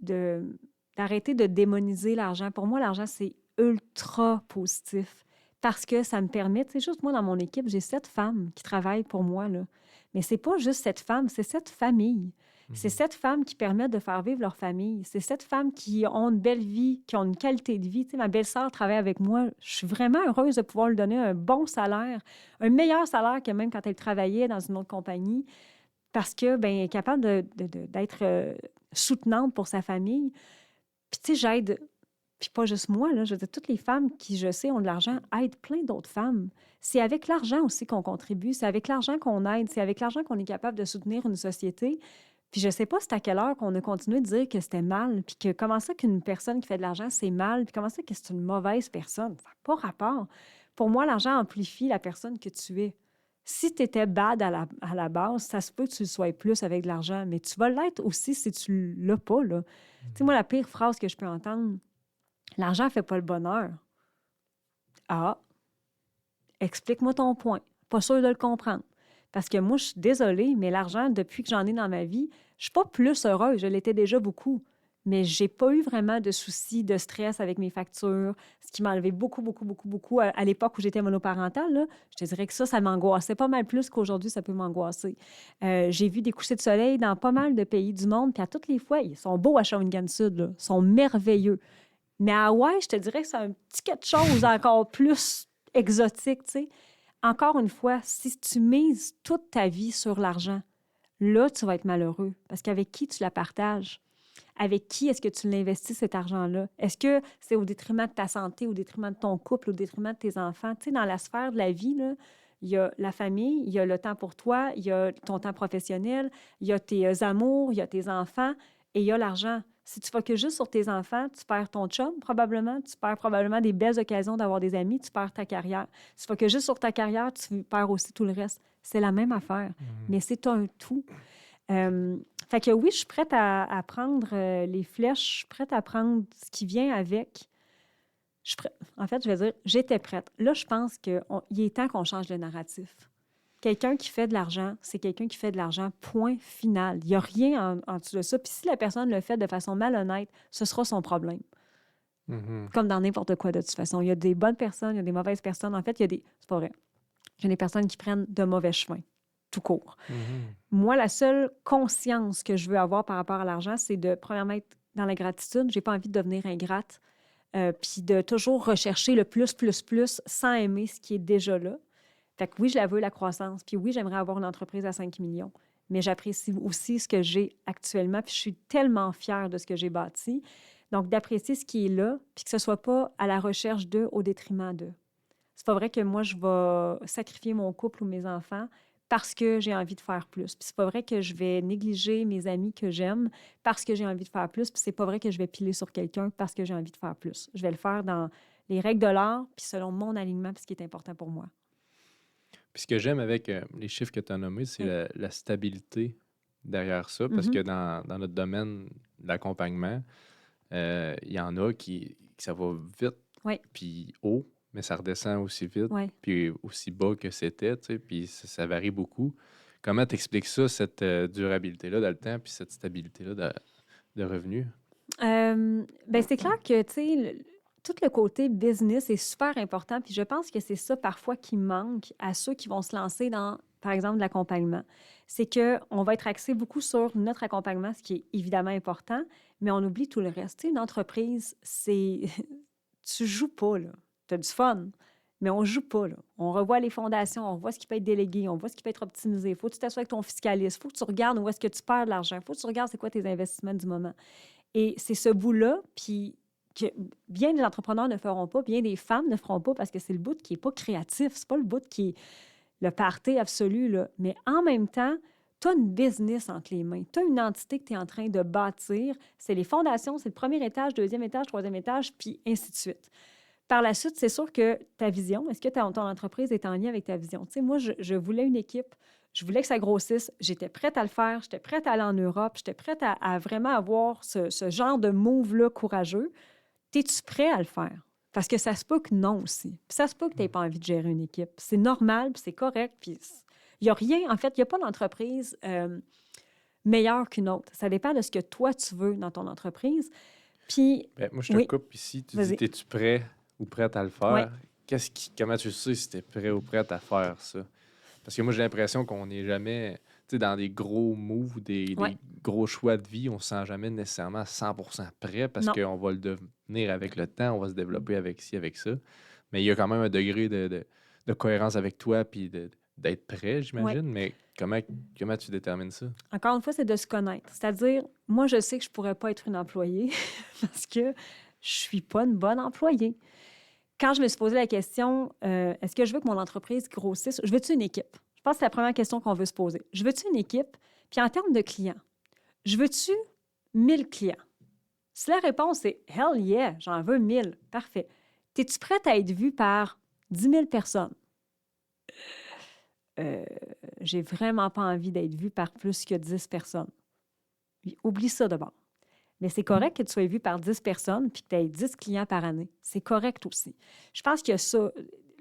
[SPEAKER 2] de- d'arrêter de démoniser l'argent. Pour moi, l'argent, c'est ultra positif parce que ça me permet, tu sais, juste moi, dans mon équipe, j'ai 7 femmes qui travaillent pour moi, là. Mais c'est pas juste cette femme, c'est cette famille. C'est
[SPEAKER 1] mhm.
[SPEAKER 2] cette femme qui permet de faire vivre leur famille. C'est cette femme qui ont une belle vie, qui ont une qualité de vie. Tu sais, ma belle-sœur travaille avec moi. Je suis vraiment heureuse de pouvoir lui donner un bon salaire, un meilleur salaire que même quand elle travaillait dans une autre compagnie parce que ben, elle est capable d'être soutenante pour sa famille. Puis, tu sais, j'aide, puis pas juste moi, là, je veux dire, toutes les femmes qui, je sais, ont de l'argent aident plein d'autres femmes. C'est avec l'argent aussi qu'on contribue, c'est avec l'argent qu'on aide, c'est avec l'argent qu'on est capable de soutenir une société. Puis je sais pas c'est à quelle heure qu'on a continué de dire que c'était mal, puis que comment ça qu'une personne qui fait de l'argent, c'est mal, puis comment ça que c'est une mauvaise personne. Ça n'a pas rapport. Pour moi, l'argent amplifie la personne que tu es. Si tu étais bad à la base, ça se peut que tu le sois plus avec de l'argent, mais tu vas l'être aussi si tu l'as pas, là. Tu sais, moi, la pire phrase que je peux entendre, l'argent ne fait pas le bonheur. Ah, explique-moi ton point. Pas sûr de le comprendre. Parce que moi, je suis désolée, mais l'argent, depuis que j'en ai dans ma vie, je suis pas plus heureuse. Je l'étais déjà beaucoup. Mais j'ai pas eu vraiment de soucis, de stress avec mes factures, ce qui m'a enlevé beaucoup, beaucoup, beaucoup, beaucoup à l'époque où j'étais monoparentale. Là, je te dirais que ça m'angoissait pas mal plus qu'aujourd'hui, ça peut m'angoisser. J'ai vu des couchers de soleil dans pas mal de pays du monde, puis à toutes les fois, ils sont beaux à Shawinigan Sud, là. Ils sont merveilleux. Mais à Hawaï, je te dirais que c'est un petit quelque chose encore plus exotique, tu sais. Encore une fois, si tu mises toute ta vie sur l'argent, là, tu vas être malheureux. Parce qu'avec qui tu la partages? Avec qui est-ce que tu l'investis, cet argent-là? Est-ce que c'est au détriment de ta santé, au détriment de ton couple, au détriment de tes enfants? Tu sais, dans la sphère de la vie, là, il y a la famille, il y a le temps pour toi, il y a ton temps professionnel, il y a tes amours, il y a tes enfants et il y a l'argent. Si tu focuses juste sur tes enfants, tu perds ton chum probablement, tu perds probablement des belles occasions d'avoir des amis, tu perds ta carrière. Si tu focuses juste sur ta carrière, tu perds aussi tout le reste. C'est la même affaire, mais c'est un tout. Fait que oui, je suis prête à prendre les flèches, je suis prête à prendre ce qui vient avec. En fait, je vais dire, j'étais prête. Là, je pense qu'il est temps qu'on change le narratif. Quelqu'un qui fait de l'argent, c'est quelqu'un qui fait de l'argent, point final. Il n'y a rien en dessous de ça. Puis si la personne le fait de façon malhonnête, ce sera son problème.
[SPEAKER 1] Mhm.
[SPEAKER 2] Comme dans n'importe quoi, de toute façon. Il y a des bonnes personnes, il y a des mauvaises personnes. En fait, il y a des... C'est pas vrai. Il y a des personnes qui prennent de mauvais chemins, tout court.
[SPEAKER 1] Mhm.
[SPEAKER 2] Moi, la seule conscience que je veux avoir par rapport à l'argent, c'est de, premièrement, être dans la gratitude. J'ai pas envie de devenir ingrate, puis de toujours rechercher le plus, plus, plus, sans aimer ce qui est déjà là. Fait que oui, je la veux, la croissance. Puis oui, j'aimerais avoir une entreprise à 5 millions. Mais j'apprécie aussi ce que j'ai actuellement. Puis je suis tellement fière de ce que j'ai bâti. Donc, d'apprécier ce qui est là, puis que ce ne soit pas à la recherche d'eux au détriment d'eux. C'est pas vrai que moi, je vais sacrifier mon couple ou mes enfants parce que j'ai envie de faire plus. Puis c'est pas vrai que je vais négliger mes amis que j'aime parce que j'ai envie de faire plus. Puis c'est pas vrai que je vais piler sur quelqu'un parce que j'ai envie de faire plus. Je vais le faire dans les règles de l'art, puis selon mon alignement, puis ce qui est important pour moi.
[SPEAKER 1] Puis ce que j'aime avec les chiffres que tu as nommés, c'est
[SPEAKER 2] Oui.
[SPEAKER 1] la stabilité derrière ça, parce
[SPEAKER 2] Mhm.
[SPEAKER 1] que dans notre domaine de l'accompagnement, il y en a qui ça va vite,
[SPEAKER 2] Oui,
[SPEAKER 1] puis haut, mais ça redescend aussi vite,
[SPEAKER 2] oui.
[SPEAKER 1] puis aussi bas que c'était, tu sais, puis ça varie beaucoup. Comment tu expliques ça, cette durabilité-là dans le temps, puis cette stabilité-là de revenus?
[SPEAKER 2] Ben c'est clair que, tu sais, tout le côté business est super important. Puis je pense que c'est ça parfois qui manque à ceux qui vont se lancer dans, par exemple, de l'accompagnement. C'est qu'on va être axé beaucoup sur notre accompagnement, ce qui est évidemment important, mais on oublie tout le reste. Tu sais, une entreprise, c'est... tu joues pas, là. Tu as du fun, mais on joue pas, là. On revoit les fondations, on voit ce qui peut être délégué, on voit ce qui peut être optimisé. Il faut que tu t'assoies avec ton fiscaliste, il faut que tu regardes où est-ce que tu perds de l'argent, il faut que tu regardes c'est quoi tes investissements du moment. Et c'est ce bout-là, puis que bien des entrepreneurs ne feront pas, bien des femmes ne feront pas parce que c'est le bout qui n'est pas créatif, c'est pas le bout qui est le party absolu, là. Mais en même temps, tu as une business entre les mains. Tu as une entité que tu es en train de bâtir. C'est les fondations, c'est le premier étage, deuxième étage, troisième étage, puis ainsi de suite. Par la suite, c'est sûr que ta vision, est-ce que ton entreprise est en lien avec ta vision? Tu sais, moi, je voulais une équipe, je voulais que ça grossisse, j'étais prête à le faire, j'étais prête à aller en Europe, j'étais prête à vraiment avoir ce genre de move-là courageux. Es-tu prêt à le faire? Parce que ça se peut que non aussi. Puis ça se peut que tu n'aies pas envie de gérer une équipe. C'est normal, puis c'est correct. Puis il n'y a rien, en fait, il n'y a pas d'entreprise meilleure qu'une autre. Ça dépend de ce que toi, tu veux dans ton entreprise. Puis,
[SPEAKER 1] Ben, moi, je te
[SPEAKER 2] oui,
[SPEAKER 1] coupe ici. Tu dis,
[SPEAKER 2] vas-y.
[SPEAKER 1] es-tu prêt ou prête à le
[SPEAKER 2] Oui,
[SPEAKER 1] faire? Comment tu sais si tu es prêt ou prête à faire ça? Parce que moi, j'ai l'impression qu'on n'est jamais, tu sais, dans des gros moves,
[SPEAKER 2] oui,
[SPEAKER 1] des gros choix de vie, on ne se sent jamais nécessairement 100% prêt parce
[SPEAKER 2] non.
[SPEAKER 1] qu'on va le devenir avec le temps, on va se développer avec ci, avec ça. Mais il y a quand même un degré de cohérence avec toi puis d'être prêt,
[SPEAKER 2] Oui.
[SPEAKER 1] j'imagine. Mais comment tu détermines ça?
[SPEAKER 2] Encore une fois, c'est de se connaître. C'est-à-dire, moi, je sais que je ne pourrais pas être une employée parce que je ne suis pas une bonne employée. Quand je me suis posé la question, est-ce que je veux que mon entreprise grossisse? Je veux-tu une équipe? Je pense que c'est la première question qu'on veut se poser. Je veux-tu une équipe? Puis en termes de clients, je veux-tu 1000 clients? Si la réponse est Hell yeah, j'en veux 1000, parfait. Es-tu prête à être vue par 10 000 personnes? Euh, j'ai vraiment pas envie d'être vue par plus que 10 personnes. Oublie ça d'abord. Mais c'est correct que tu sois vu par 10 personnes puis que tu aies 10 clients par année. C'est correct aussi. Je pense que ça,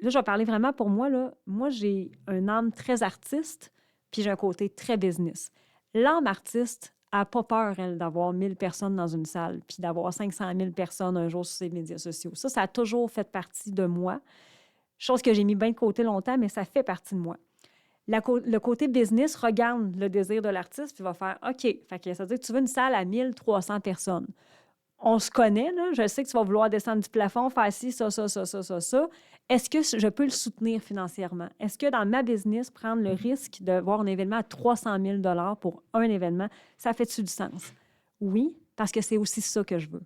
[SPEAKER 2] là, je vais parler vraiment pour moi. Là. Moi, j'ai un âme très artiste puis j'ai un côté très business. L'âme artiste n'a pas peur, elle, d'avoir 1000 personnes dans une salle puis d'avoir 500 000 personnes un jour sur ses médias sociaux. Ça a toujours fait partie de moi. Chose que j'ai mis bien de côté longtemps, mais ça fait partie de moi. Le côté business regarde le désir de l'artiste puis va faire OK. Fait que ça veut dire que tu veux une salle à 1300 personnes. On se connaît, là. Je sais que tu vas vouloir descendre du plafond, faire ci, ça. Est-ce que je peux le soutenir financièrement? Est-ce que dans ma business, prendre le risque de voir un événement à 300 000 pour un événement, ça fait-tu du sens? Oui, parce que c'est aussi ça que je veux.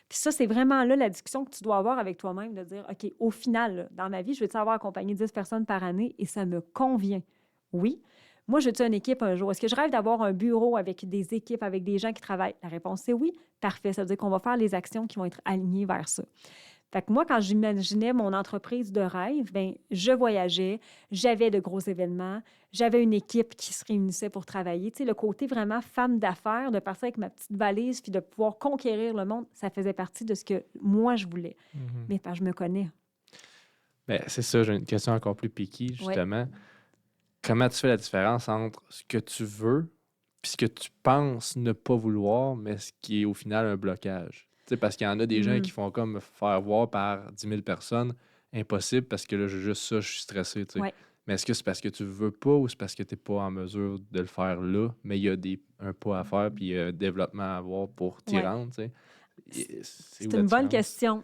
[SPEAKER 2] Puis ça, c'est vraiment là la discussion que tu dois avoir avec toi-même, de dire, OK, au final, là, dans ma vie, je veux-tu avoir accompagné 10 personnes par année et ça me convient? Oui. Moi, je veux-tu une équipe un jour? Est-ce que je rêve d'avoir un bureau avec des équipes, avec des gens qui travaillent? La réponse, c'est oui. Parfait. Ça veut dire qu'on va faire les actions qui vont être alignées vers ça. Fait que moi, quand j'imaginais mon entreprise de rêve, bien, je voyageais, j'avais de gros événements, j'avais une équipe qui se réunissait pour travailler. Tu sais, le côté vraiment femme d'affaires, de partir avec ma petite valise puis de pouvoir conquérir le monde, ça faisait partie de ce que moi, je voulais. Mais parce que je me connais.
[SPEAKER 1] Ben, c'est ça, j'ai une question encore plus piquée,
[SPEAKER 2] Oui.
[SPEAKER 1] justement. Comment tu fais la différence entre ce que tu veux et ce que tu penses ne pas vouloir, mais ce qui est au final un blocage? Tu sais, parce qu'il y en a des gens qui font comme me faire voir par 10 000 personnes, impossible parce que là, j'ai juste ça, je suis stressé. Tu sais.
[SPEAKER 2] Oui.
[SPEAKER 1] Mais est-ce que c'est parce que tu veux pas ou c'est parce que tu n'es pas en mesure de le faire là, mais il y a un pas à faire puis un développement à avoir pour t'y
[SPEAKER 2] Oui.
[SPEAKER 1] rendre? Tu sais? C'est où
[SPEAKER 2] C'est
[SPEAKER 1] la
[SPEAKER 2] une bonne
[SPEAKER 1] différence?
[SPEAKER 2] question.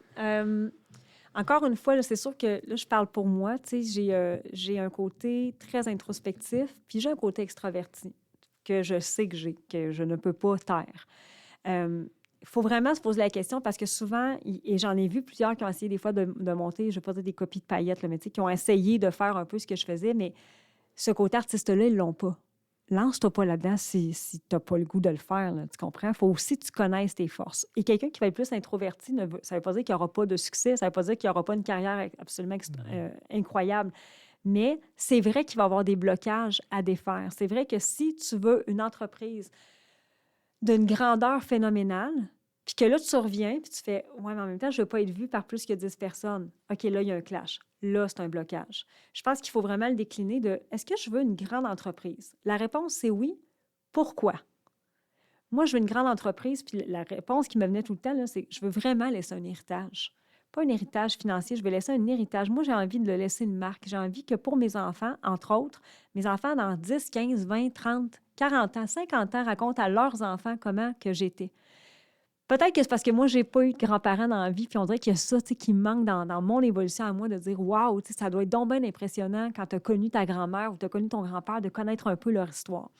[SPEAKER 2] Encore une fois, là, c'est sûr que là, je parle pour moi. Tu sais, j'ai un côté très introspectif, puis j'ai un côté extraverti que je sais que j'ai, que je ne peux pas taire. Il faut vraiment se poser la question parce que souvent, et j'en ai vu plusieurs qui ont essayé des fois de monter, je ne vais pas dire des copies de paillettes, là, mais tu sais, qui ont essayé de faire un peu ce que je faisais, mais ce côté artiste-là, ils ne l'ont pas. Lance-toi pas là-dedans si tu n'as pas le goût de le faire, là, tu comprends? Il faut aussi que tu connaisses tes forces. Et quelqu'un qui va être plus introverti, ça ne veut pas dire qu'il n'y aura pas de succès, ça ne veut pas dire qu'il n'y aura pas une carrière absolument incroyable. Mais c'est vrai qu'il va y avoir des blocages à défaire. C'est vrai que si tu veux une entreprise d'une grandeur phénoménale, puis que là, tu reviens, puis tu fais « Ouais, mais en même temps, je ne veux pas être vue par plus que 10 personnes. » OK, là, il y a un clash. Là, c'est un blocage. Je pense qu'il faut vraiment le décliner de « Est-ce que je veux une grande entreprise? » La réponse, c'est oui. Pourquoi? Moi, je veux une grande entreprise, puis la réponse qui me venait tout le temps, là, c'est « Je veux vraiment laisser un héritage. » pas un héritage financier, je vais laisser un héritage. Moi, j'ai envie de le laisser une marque. J'ai envie que pour mes enfants, entre autres, mes enfants dans 10, 15, 20, 30, 40 ans, 50 ans racontent à leurs enfants comment que j'étais. Peut-être que c'est parce que moi, j'ai pas eu de grands-parents dans la vie, puis on dirait qu'il y a ça qui me manque dans mon évolution à moi, de dire waouh, ça doit être donc bien impressionnant quand tu as connu ta grand-mère ou tu as connu ton grand-père, de connaître un peu leur histoire.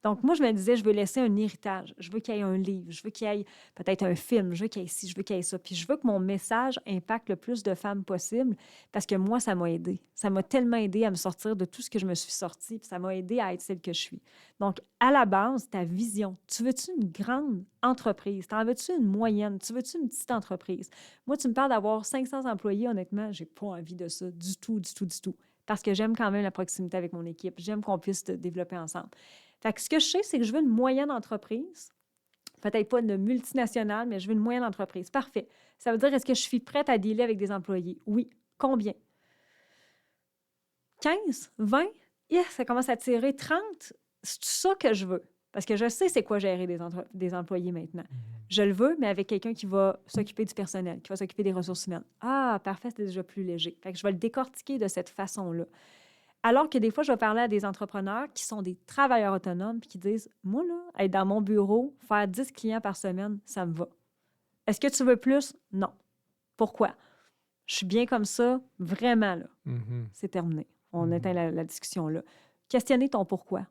[SPEAKER 2] Donc, moi, je me disais, je veux laisser un héritage. Je veux qu'il y ait un livre, je veux qu'il y ait peut-être un film, je veux qu'il y ait ci, je veux qu'il y ait ça. Puis je veux que mon message impacte le plus de femmes possible parce que moi, ça m'a aidé. Ça m'a tellement aidé à me sortir de tout ce que je me suis sortie, puis ça m'a aidé à être celle que je suis. Donc, à la base, ta vision. Tu veux-tu une grande entreprise? T'en veux-tu une moyenne? Tu veux-tu une petite entreprise? Moi, tu me parles d'avoir 500 employés, honnêtement, j'ai pas envie de ça du tout, du tout, du tout. Parce que j'aime quand même la proximité avec mon équipe. J'aime qu'on puisse se développer ensemble. Fait que ce que je sais, c'est que je veux une moyenne entreprise. Peut-être pas une multinationale, mais je veux une moyenne entreprise. Parfait. Ça veut dire, est-ce que je suis prête à dealer avec des employés? Oui. Combien? 15? 20? Yeah, ça commence à tirer 30. C'est ça que je veux. Parce que je sais c'est quoi gérer des employés maintenant. Je le veux, mais avec quelqu'un qui va s'occuper du personnel, qui va s'occuper des ressources humaines. Ah, parfait, c'est déjà plus léger. Fait que je vais le décortiquer de cette façon-là. Alors que des fois, je vais parler à des entrepreneurs qui sont des travailleurs autonomes puis qui disent, moi, là, être dans mon bureau, faire 10 clients par semaine, ça me va. Est-ce que tu veux plus? Non. Pourquoi? Je suis bien comme ça, vraiment, là. C'est terminé. On éteint la discussion là. Questionner ton pourquoi.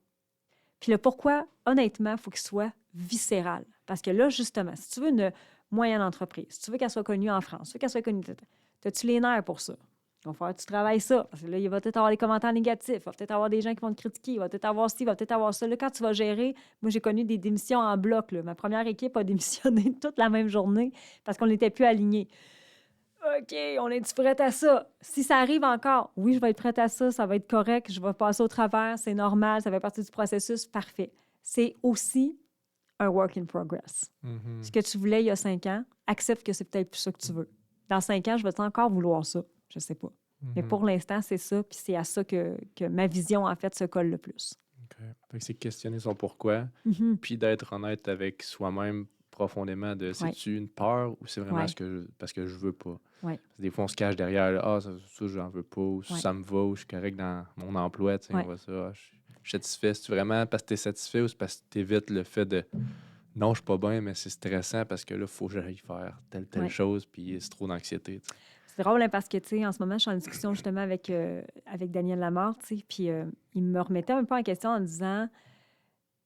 [SPEAKER 2] Puis le pourquoi, honnêtement, il faut qu'il soit viscéral. Parce que là, justement, si tu veux une moyenne entreprise, si tu veux qu'elle soit connue en France, si tu veux qu'elle soit connue, as-tu les nerfs pour ça? Il va falloir que tu travailles ça. Parce que là, il va peut-être avoir des commentaires négatifs. Il va peut-être avoir des gens qui vont te critiquer. Il va peut-être avoir ci, il va peut-être avoir ça. Là, quand tu vas gérer, moi, j'ai connu des démissions en bloc. Là. Ma première équipe a démissionné toute la même journée parce qu'on n'était plus alignés. OK, on est-tu prête à ça? Si ça arrive encore, oui, je vais être prête à ça. Ça va être correct. Je vais passer au travers. C'est normal. Ça fait partie du processus. Parfait. C'est aussi un work in progress. Ce que tu voulais il y a 5 ans, accepte que c'est peut-être plus ça que tu veux. Dans 5 ans, je vais encore vouloir ça. Je sais pas. Mais pour l'instant, c'est ça, puis c'est à ça que ma vision, en fait, se colle le plus.
[SPEAKER 1] OK. Fait que c'est questionner son pourquoi, puis d'être honnête avec soi-même profondément de c'est-tu une peur ou c'est vraiment parce que je veux pas. Des fois, on se cache derrière, ça j'en veux pas, ou ça me va, ou je suis correct dans mon emploi, tu sais, on va ça, je suis satisfait. C'est vraiment parce que tu es satisfait ou c'est parce que tu évites le fait de non, je suis pas bien, mais c'est stressant parce que là, il faut que j'aille faire telle chose, puis c'est trop d'anxiété. Tu sais.
[SPEAKER 2] C'est drôle hein, parce que, tu sais, en ce moment, je suis en discussion justement avec Daniel Lamarre, tu sais, puis il me remettait un peu en question en disant,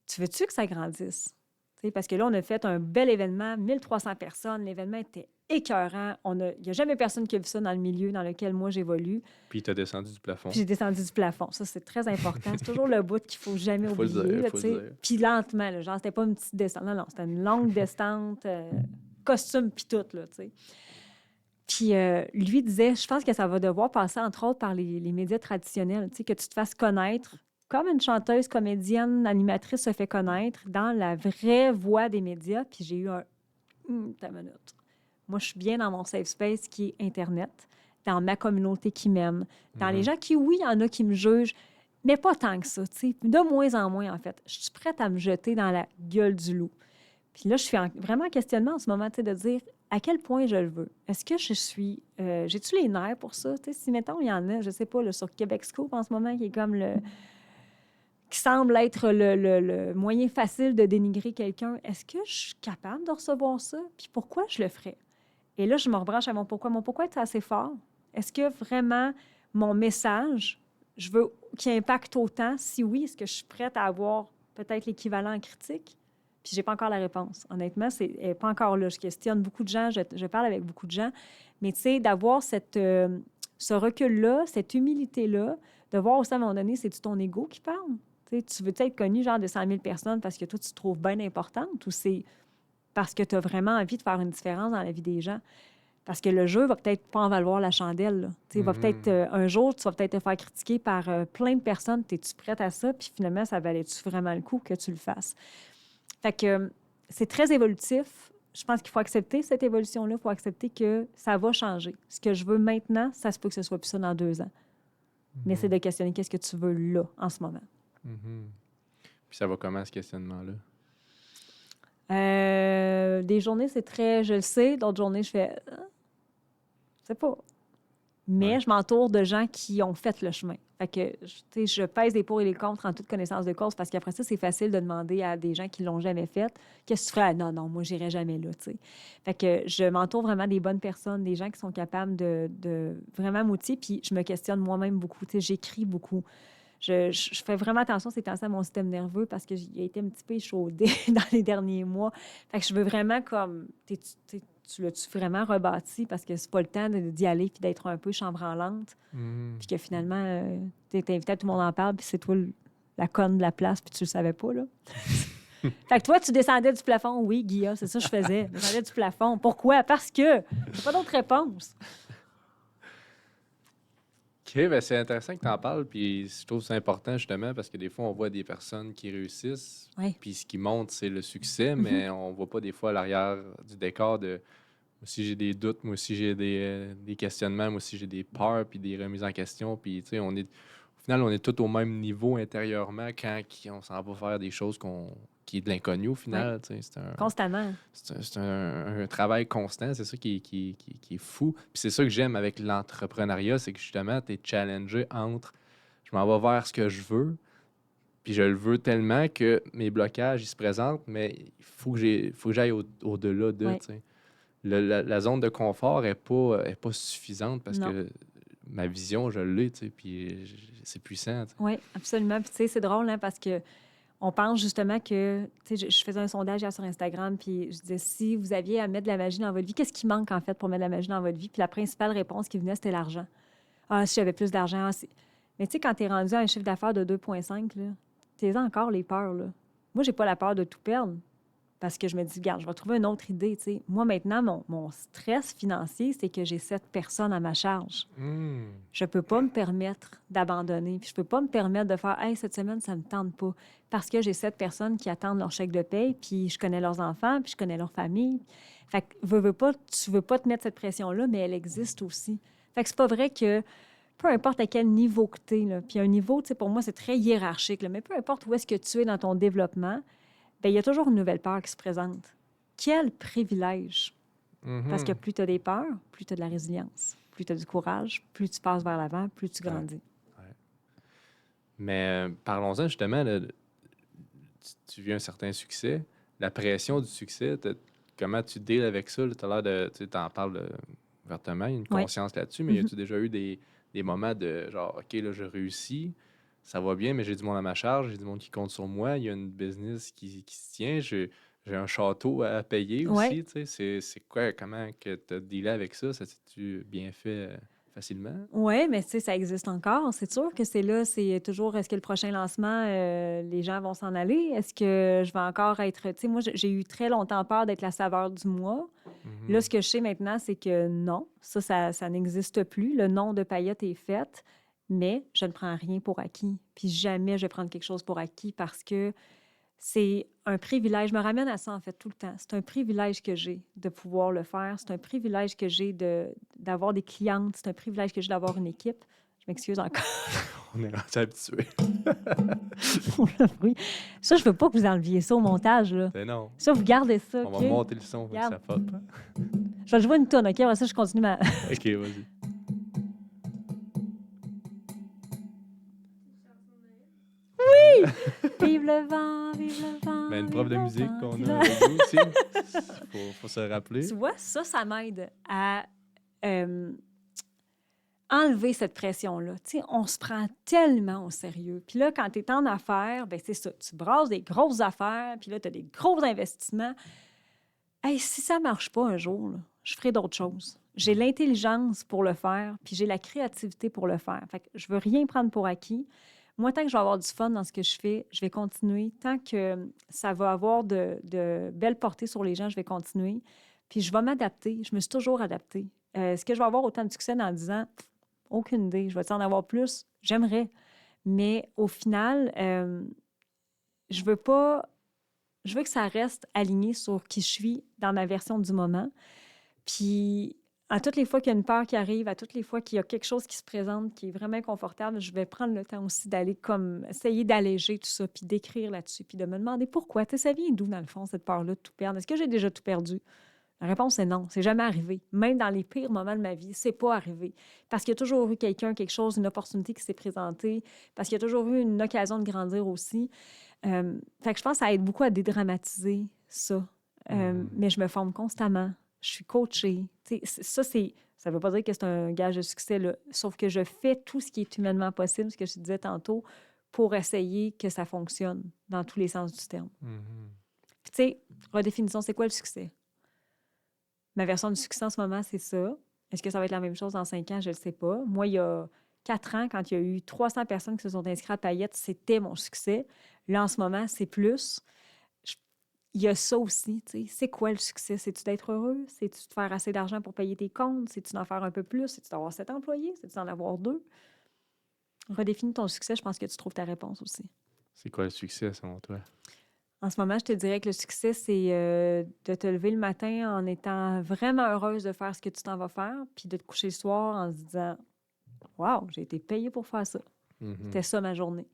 [SPEAKER 2] tu veux-tu que ça grandisse? Tu sais, parce que là, on a fait un bel événement, 1300 personnes, l'événement était écœurant. Il n'y a jamais personne qui a vu ça dans le milieu dans lequel moi j'évolue.
[SPEAKER 1] Puis tu as descendu du plafond.
[SPEAKER 2] Puis j'ai descendu du plafond. Ça, c'est très important. C'est toujours le bout qu'il ne faut jamais oublier.
[SPEAKER 1] Faut
[SPEAKER 2] Là,
[SPEAKER 1] le dire.
[SPEAKER 2] Puis lentement, là, genre, c'était pas une petite descente. Non, c'était une longue descente, costume puis tout, là, tu sais. Puis lui disait, je pense que ça va devoir passer, entre autres, par les médias traditionnels, tu sais, que tu te fasses connaître comme une chanteuse, comédienne, animatrice se fait connaître dans la vraie voix des médias. Puis j'ai eu un... ta minute. Moi, je suis bien dans mon safe space qui est Internet, dans ma communauté qui m'aime, dans les gens qui, oui, il y en a qui me jugent, mais pas tant que ça, tu sais, de moins en moins, en fait. Je suis prête à me jeter dans la gueule du loup. Puis là, je suis vraiment en questionnement en ce moment, tu sais, de dire à quel point je le veux. Est-ce que je suis... j'ai-tu les nerfs pour ça? Tu sais, si, mettons, il y en a, je sais pas, là, sur Québec Scoop en ce moment, qui est comme le... qui semble être le moyen facile de dénigrer quelqu'un. Est-ce que je suis capable de recevoir ça? Puis pourquoi je le ferais? Et là, je me rebranche à mon pourquoi. Mon pourquoi est assez fort. Est-ce que vraiment mon message, je veux qu'il impacte autant? Si oui, est-ce que je suis prête à avoir peut-être l'équivalent en critique? Puis j'ai pas encore la réponse. Honnêtement, elle n'est pas encore là. Je questionne beaucoup de gens, je parle avec beaucoup de gens. Mais tu sais, d'avoir ce recul-là, cette humilité-là, de voir aussi à un moment donné, c'est-tu ton ego qui parle? Tu veux être connu genre de 100 000 personnes parce que toi, tu te trouves bien importante ou c'est parce que tu as vraiment envie de faire une différence dans la vie des gens? Parce que le jeu va peut-être pas en valoir la chandelle. Va peut-être un jour, tu vas peut-être te faire critiquer par plein de personnes. Es-tu prête à ça? Puis finalement, ça valait-tu vraiment le coup que tu le fasses? Fait que c'est très évolutif. Je pense qu'il faut accepter cette évolution-là. Il faut accepter que ça va changer. Ce que je veux maintenant, ça se peut que ce soit plus ça dans 2 ans. Mais c'est de questionner qu'est-ce que tu veux là, en ce moment.
[SPEAKER 1] Puis ça va comment, ce questionnement-là?
[SPEAKER 2] Des journées, c'est très... Je le sais. D'autres journées, je fais... sais pas. Mais
[SPEAKER 1] Ouais.
[SPEAKER 2] je m'entoure de gens qui ont fait le chemin. Fait que, je pèse les pour et les contre en toute connaissance de cause parce qu'après ça, c'est facile de demander à des gens qui l'ont jamais fait qu'est-ce que tu ferais? Ah, non, moi, j'irai jamais là, tu sais. Fait que je m'entoure vraiment des bonnes personnes, des gens qui sont capables de vraiment m'outiller. Puis je me questionne moi-même beaucoup. Tu sais, j'écris beaucoup. Je fais vraiment attention ces temps-ci à mon système nerveux parce qu'il a été un petit peu échaudé dans les derniers mois. Fait que je veux vraiment comme... Tu l'as-tu vraiment rebâti parce que c'est pas le temps d'y aller puis d'être un peu chambranlante. Puis que finalement, tu es invité à tout le monde en parle puis c'est toi la conne de la place puis tu le savais pas, là. Fait que toi, tu descendais du plafond. Oui, Guilla, c'est ça que je faisais. Je descendais du plafond. Pourquoi? Parce que j'ai pas d'autre réponse.
[SPEAKER 1] OK, ben c'est intéressant que tu en parles, puis je trouve que c'est important justement parce que des fois, on voit des personnes qui réussissent,
[SPEAKER 2] Oui.
[SPEAKER 1] puis ce qui montre, c'est le succès, mais on voit pas des fois à l'arrière du décor de moi aussi j'ai des doutes, moi aussi j'ai des questionnements, moi aussi j'ai des peurs, puis des remises en question, puis tu sais, au final, on est tous au même niveau intérieurement quand on s'en va faire des choses qui est de l'inconnu au
[SPEAKER 2] Oui.
[SPEAKER 1] final, tu sais,
[SPEAKER 2] Constamment.
[SPEAKER 1] c'est un travail constant, c'est ça qui est fou. Puis c'est ça que j'aime avec l'entrepreneuriat, c'est que justement, tu es challengé entre je m'en vais vers ce que je veux, puis je le veux tellement que mes blocages, ils se présentent, mais faut que j'aille au-delà de,
[SPEAKER 2] Oui.
[SPEAKER 1] tu sais. La zone de confort est pas suffisante parce
[SPEAKER 2] Non.
[SPEAKER 1] que ma vision, je l'ai, tu sais, puis c'est puissant, tu sais.
[SPEAKER 2] Oui, absolument. Puis tu sais, c'est drôle, hein, parce que on pense justement que, tu sais, je faisais un sondage hier sur Instagram, puis je disais, si vous aviez à mettre de la magie dans votre vie, qu'est-ce qui manque en fait pour mettre de la magie dans votre vie? Puis la principale réponse qui venait, c'était l'argent. Ah, si j'avais plus d'argent. Mais tu sais, quand tu es rendu à un chiffre d'affaires de 2,5, là, t'es encore les peurs, là. Moi, j'ai pas la peur de tout perdre parce que je me dis, regarde, je vais trouver une autre idée, tu sais. Moi, maintenant, mon stress financier, c'est que j'ai 7 personnes à ma charge. Je peux pas me permettre d'abandonner. Puis je peux pas me permettre de faire, hey, cette semaine, ça me tente pas. Parce que j'ai 7 personnes qui attendent leur chèque de paie, puis je connais leurs enfants, puis je connais leur famille. Fait que, veux pas, tu veux pas te mettre cette pression-là, mais elle existe aussi. Fait que c'est pas vrai que peu importe à quel niveau que tu es, puis un niveau, tu sais, pour moi, c'est très hiérarchique, là, mais peu importe où est-ce que tu es dans ton développement, bien, il y a toujours une nouvelle peur qui se présente. Quel privilège! Parce que plus tu as des peurs, plus tu as de la résilience, plus tu as du courage, plus tu passes vers l'avant, plus tu
[SPEAKER 1] Ouais.
[SPEAKER 2] grandis.
[SPEAKER 1] Ouais. Mais parlons-en justement, là, tu vis un certain succès. La pression du succès, comment tu deals avec ça? Tu as l'air de. Tu en parles ouvertement, il y a une
[SPEAKER 2] Oui.
[SPEAKER 1] conscience là-dessus, mais as-tu déjà eu des moments de genre, OK, là, je réussis, ça va bien, mais j'ai du monde à ma charge, j'ai du monde qui compte sur moi, il y a une business qui se tient, j'ai un château à payer
[SPEAKER 2] Oui.
[SPEAKER 1] aussi, tu sais. C'est quoi, comment que tu as dealé avec ça? Ça s'est-tu bien fait facilement?
[SPEAKER 2] Oui, mais tu sais, ça existe encore. C'est sûr que c'est là, c'est toujours, est-ce que le prochain lancement, les gens vont s'en aller? Est-ce que je vais encore être... Tu sais, moi, j'ai eu très longtemps peur d'être la saveur du mois. Là, ce que je sais maintenant, c'est que non, ça n'existe plus. Le nom de paillettes est fait, mais je ne prends rien pour acquis. Puis jamais je vais prendre quelque chose pour acquis parce que c'est un privilège. Je me ramène à ça, en fait, tout le temps. C'est un privilège que j'ai de pouvoir le faire. C'est un privilège que j'ai d'avoir des clientes. C'est un privilège que j'ai d'avoir une équipe. Je m'excuse encore
[SPEAKER 1] On est rendu habitué.
[SPEAKER 2] pour le bruit. Ça, je veux pas que vous enleviez ça au montage, là.
[SPEAKER 1] Mais non,
[SPEAKER 2] Ça, vous gardez ça,
[SPEAKER 1] on
[SPEAKER 2] OK?
[SPEAKER 1] va monter le son pour que
[SPEAKER 2] Regarde.
[SPEAKER 1] ça pop.
[SPEAKER 2] Je vais jouer une tonne, OK? Après ça, je continue ma...
[SPEAKER 1] OK, vas-y.
[SPEAKER 2] Vive le vent, vive le vent.
[SPEAKER 1] Ben, une prof
[SPEAKER 2] vive
[SPEAKER 1] de
[SPEAKER 2] le
[SPEAKER 1] musique
[SPEAKER 2] vent,
[SPEAKER 1] qu'on
[SPEAKER 2] vive
[SPEAKER 1] a
[SPEAKER 2] le-
[SPEAKER 1] avec nous aussi. Faut se rappeler.
[SPEAKER 2] Tu vois, ça m'aide à enlever cette pression-là. Tu sais, on se prend tellement au sérieux. Puis là, quand tu es en affaires, ben c'est ça. Tu brasses des grosses affaires, puis là, tu as des gros investissements. Hey, si ça ne marche pas un jour, là, je ferai d'autres choses. J'ai l'intelligence pour le faire, puis j'ai la créativité pour le faire. Fait que je veux rien prendre pour acquis. Moi, tant que je vais avoir du fun dans ce que je fais, je vais continuer. Tant que ça va avoir de belles portées sur les gens, je vais continuer. Puis je vais m'adapter. Je me suis toujours adaptée. Est-ce que je vais avoir autant de succès dans 10 ans? Aucune idée. Je vais en avoir plus? J'aimerais. Mais au final, je veux pas... Je veux que ça reste aligné sur qui je suis dans ma version du moment. Puis, à toutes les fois qu'il y a une peur qui arrive, à toutes les fois qu'il y a quelque chose qui se présente qui est vraiment inconfortable, je vais prendre le temps aussi d'aller comme essayer d'alléger tout ça, puis d'écrire là-dessus, puis de me demander pourquoi. Tu sais, ça vient d'où, dans le fond, cette peur-là de tout perdre? Est-ce que j'ai déjà tout perdu? La réponse est non. C'est jamais arrivé. Même dans les pires moments de ma vie, c'est pas arrivé. Parce qu'il y a toujours eu quelqu'un, quelque chose, une opportunité qui s'est présentée. Parce qu'il y a toujours eu une occasion de grandir aussi. Fait que je pense que ça aide beaucoup à dédramatiser ça. Mais je me forme constamment. Je suis coachée. Ça ne veut pas dire que c'est un gage de succès, là. Sauf que je fais tout ce qui est humainement possible, ce que je te disais tantôt, pour essayer que ça fonctionne dans tous les sens du terme. Puis, tu sais, redéfinition, c'est quoi le succès? Ma version du succès en ce moment, c'est ça. Est-ce que ça va être la même chose dans 5 ans? Je ne le sais pas. Moi, il y a 4 ans, quand il y a eu 300 personnes qui se sont inscrites à Payette, c'était mon succès. Là, en ce moment, c'est plus. Il y a ça aussi, tu sais. C'est quoi le succès? C'est-tu d'être heureux? C'est-tu de faire assez d'argent pour payer tes comptes? C'est-tu d'en faire un peu plus? C'est-tu d'avoir 7 employés? C'est-tu d'en avoir 2? Redéfinis ton succès, je pense que tu trouves ta réponse aussi.
[SPEAKER 1] C'est quoi le succès, selon toi?
[SPEAKER 2] En ce moment, je te dirais que le succès, c'est de te lever le matin en étant vraiment heureuse de faire ce que tu t'en vas faire, puis de te coucher le soir en se disant « Wow, j'ai été payée pour faire ça. » C'était ça ma journée.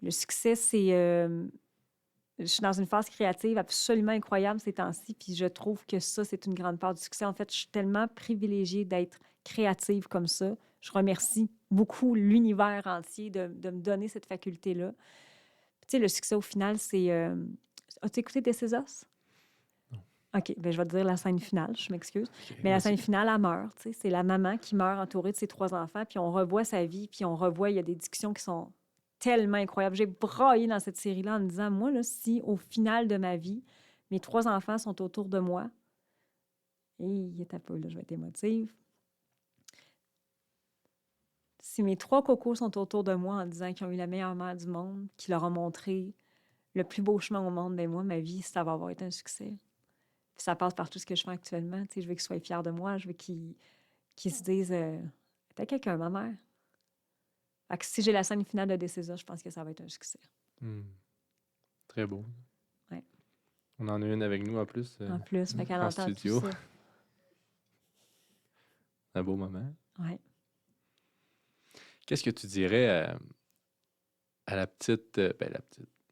[SPEAKER 2] Le succès, c'est... je suis dans une phase créative absolument incroyable ces temps-ci, puis je trouve que ça, c'est une grande part du succès. En fait, je suis tellement privilégiée d'être créative comme ça. Je remercie beaucoup l'univers entier de me donner cette faculté-là. Tu sais, le succès, au final, c'est... As-tu écouté This Is Us?
[SPEAKER 1] Non.
[SPEAKER 2] OK, bien, je vais te dire la scène finale, je m'excuse.
[SPEAKER 1] Okay,
[SPEAKER 2] mais la scène finale, elle meurt. Tu sais, c'est la maman qui meurt entourée de ses 3 enfants, puis on revoit sa vie, puis on revoit, il y a des discussions qui sont tellement incroyables. J'ai braillé dans cette série-là en me disant, moi, là, si au final de ma vie, mes 3 enfants sont autour de moi, et il est un peu, là, je vais être émotive. Si mes 3 cocos sont autour de moi en disant qu'ils ont eu la meilleure mère du monde, qui leur a montré le plus beau chemin au monde, bien moi, ma vie, ça va avoir été un succès. Puis ça passe par tout ce que je fais actuellement. Tu sais, je veux qu'ils soient fiers de moi, je veux qu'ils se disent t'as quelqu'un, ma mère. Fait que si j'ai la scène finale de This Is Us, je pense que ça va être un succès.
[SPEAKER 1] Très beau.
[SPEAKER 2] Ouais.
[SPEAKER 1] On en a une avec nous en plus.
[SPEAKER 2] En plus, fait qu'elle
[SPEAKER 1] en
[SPEAKER 2] entend
[SPEAKER 1] studio.
[SPEAKER 2] tout ça.
[SPEAKER 1] Un beau moment.
[SPEAKER 2] Ouais.
[SPEAKER 1] Qu'est-ce que tu dirais à la petite,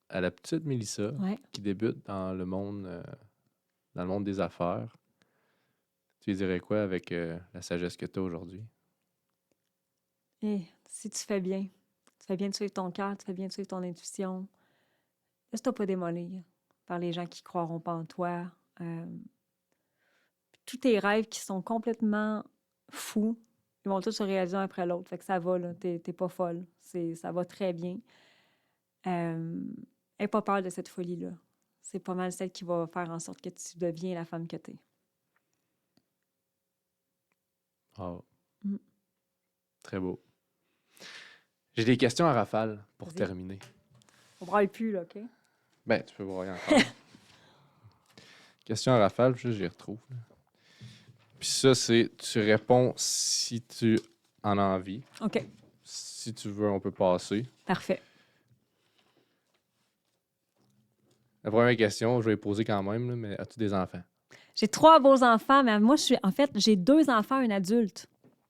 [SPEAKER 1] à la petite Mélissa qui débute dans le monde des affaires? Tu lui dirais quoi avec la sagesse que tu as aujourd'hui?
[SPEAKER 2] Si tu fais bien de suivre ton cœur, tu fais bien de suivre ton intuition, laisse-toi pas démolir par les gens qui ne croiront pas en toi. Tous tes rêves qui sont complètement fous, ils vont tous se réaliser un après l'autre. Fait que ça va, là. T'es pas folle. Ça va très bien. N'aie pas peur de cette folie-là. C'est pas mal celle qui va faire en sorte que tu deviens la femme que t'es.
[SPEAKER 1] Oh. Très beau. J'ai des questions à rafale pour terminer.
[SPEAKER 2] On braille plus, là, OK?
[SPEAKER 1] Ben, tu peux brailler encore. Question à rafale, puis j'y retrouve. Puis ça, c'est tu réponds si tu en as envie.
[SPEAKER 2] OK.
[SPEAKER 1] Si tu veux, on peut passer.
[SPEAKER 2] Parfait.
[SPEAKER 1] La première question, je vais les poser quand même, là, mais as-tu des enfants?
[SPEAKER 2] J'ai 3 beaux enfants, mais moi, j'ai 2 enfants et un adulte.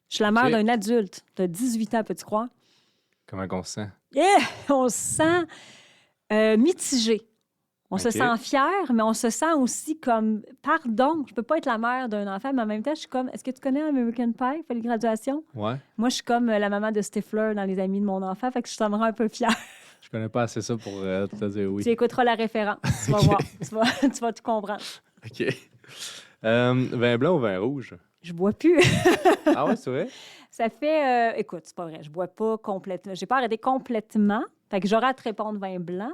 [SPEAKER 2] Je suis la mère d'un adulte de 18 ans, peux-tu croire?
[SPEAKER 1] Comment on se sent?
[SPEAKER 2] On se sent mitigé. On se sent fier, mais on se sent aussi comme, pardon, je peux pas être la mère d'un enfant, mais en même temps, je suis comme, est-ce que tu connais American Pie, fait les graduations?
[SPEAKER 1] Ouais.
[SPEAKER 2] Moi, je suis comme la maman de Stifler dans Les Amis de mon enfant, fait que je me rends un peu fière.
[SPEAKER 1] Je connais pas assez ça pour te dire oui.
[SPEAKER 2] Tu écouteras la référence, tu vas voir, tu vas tout comprendre.
[SPEAKER 1] OK. Vin blanc ou vin rouge?
[SPEAKER 2] Je bois plus.
[SPEAKER 1] Ah ouais, c'est vrai?
[SPEAKER 2] Ça fait, écoute, c'est pas vrai, je bois pas complètement, j'ai pas arrêté complètement, fait que j'aurais à te répondre vin blanc.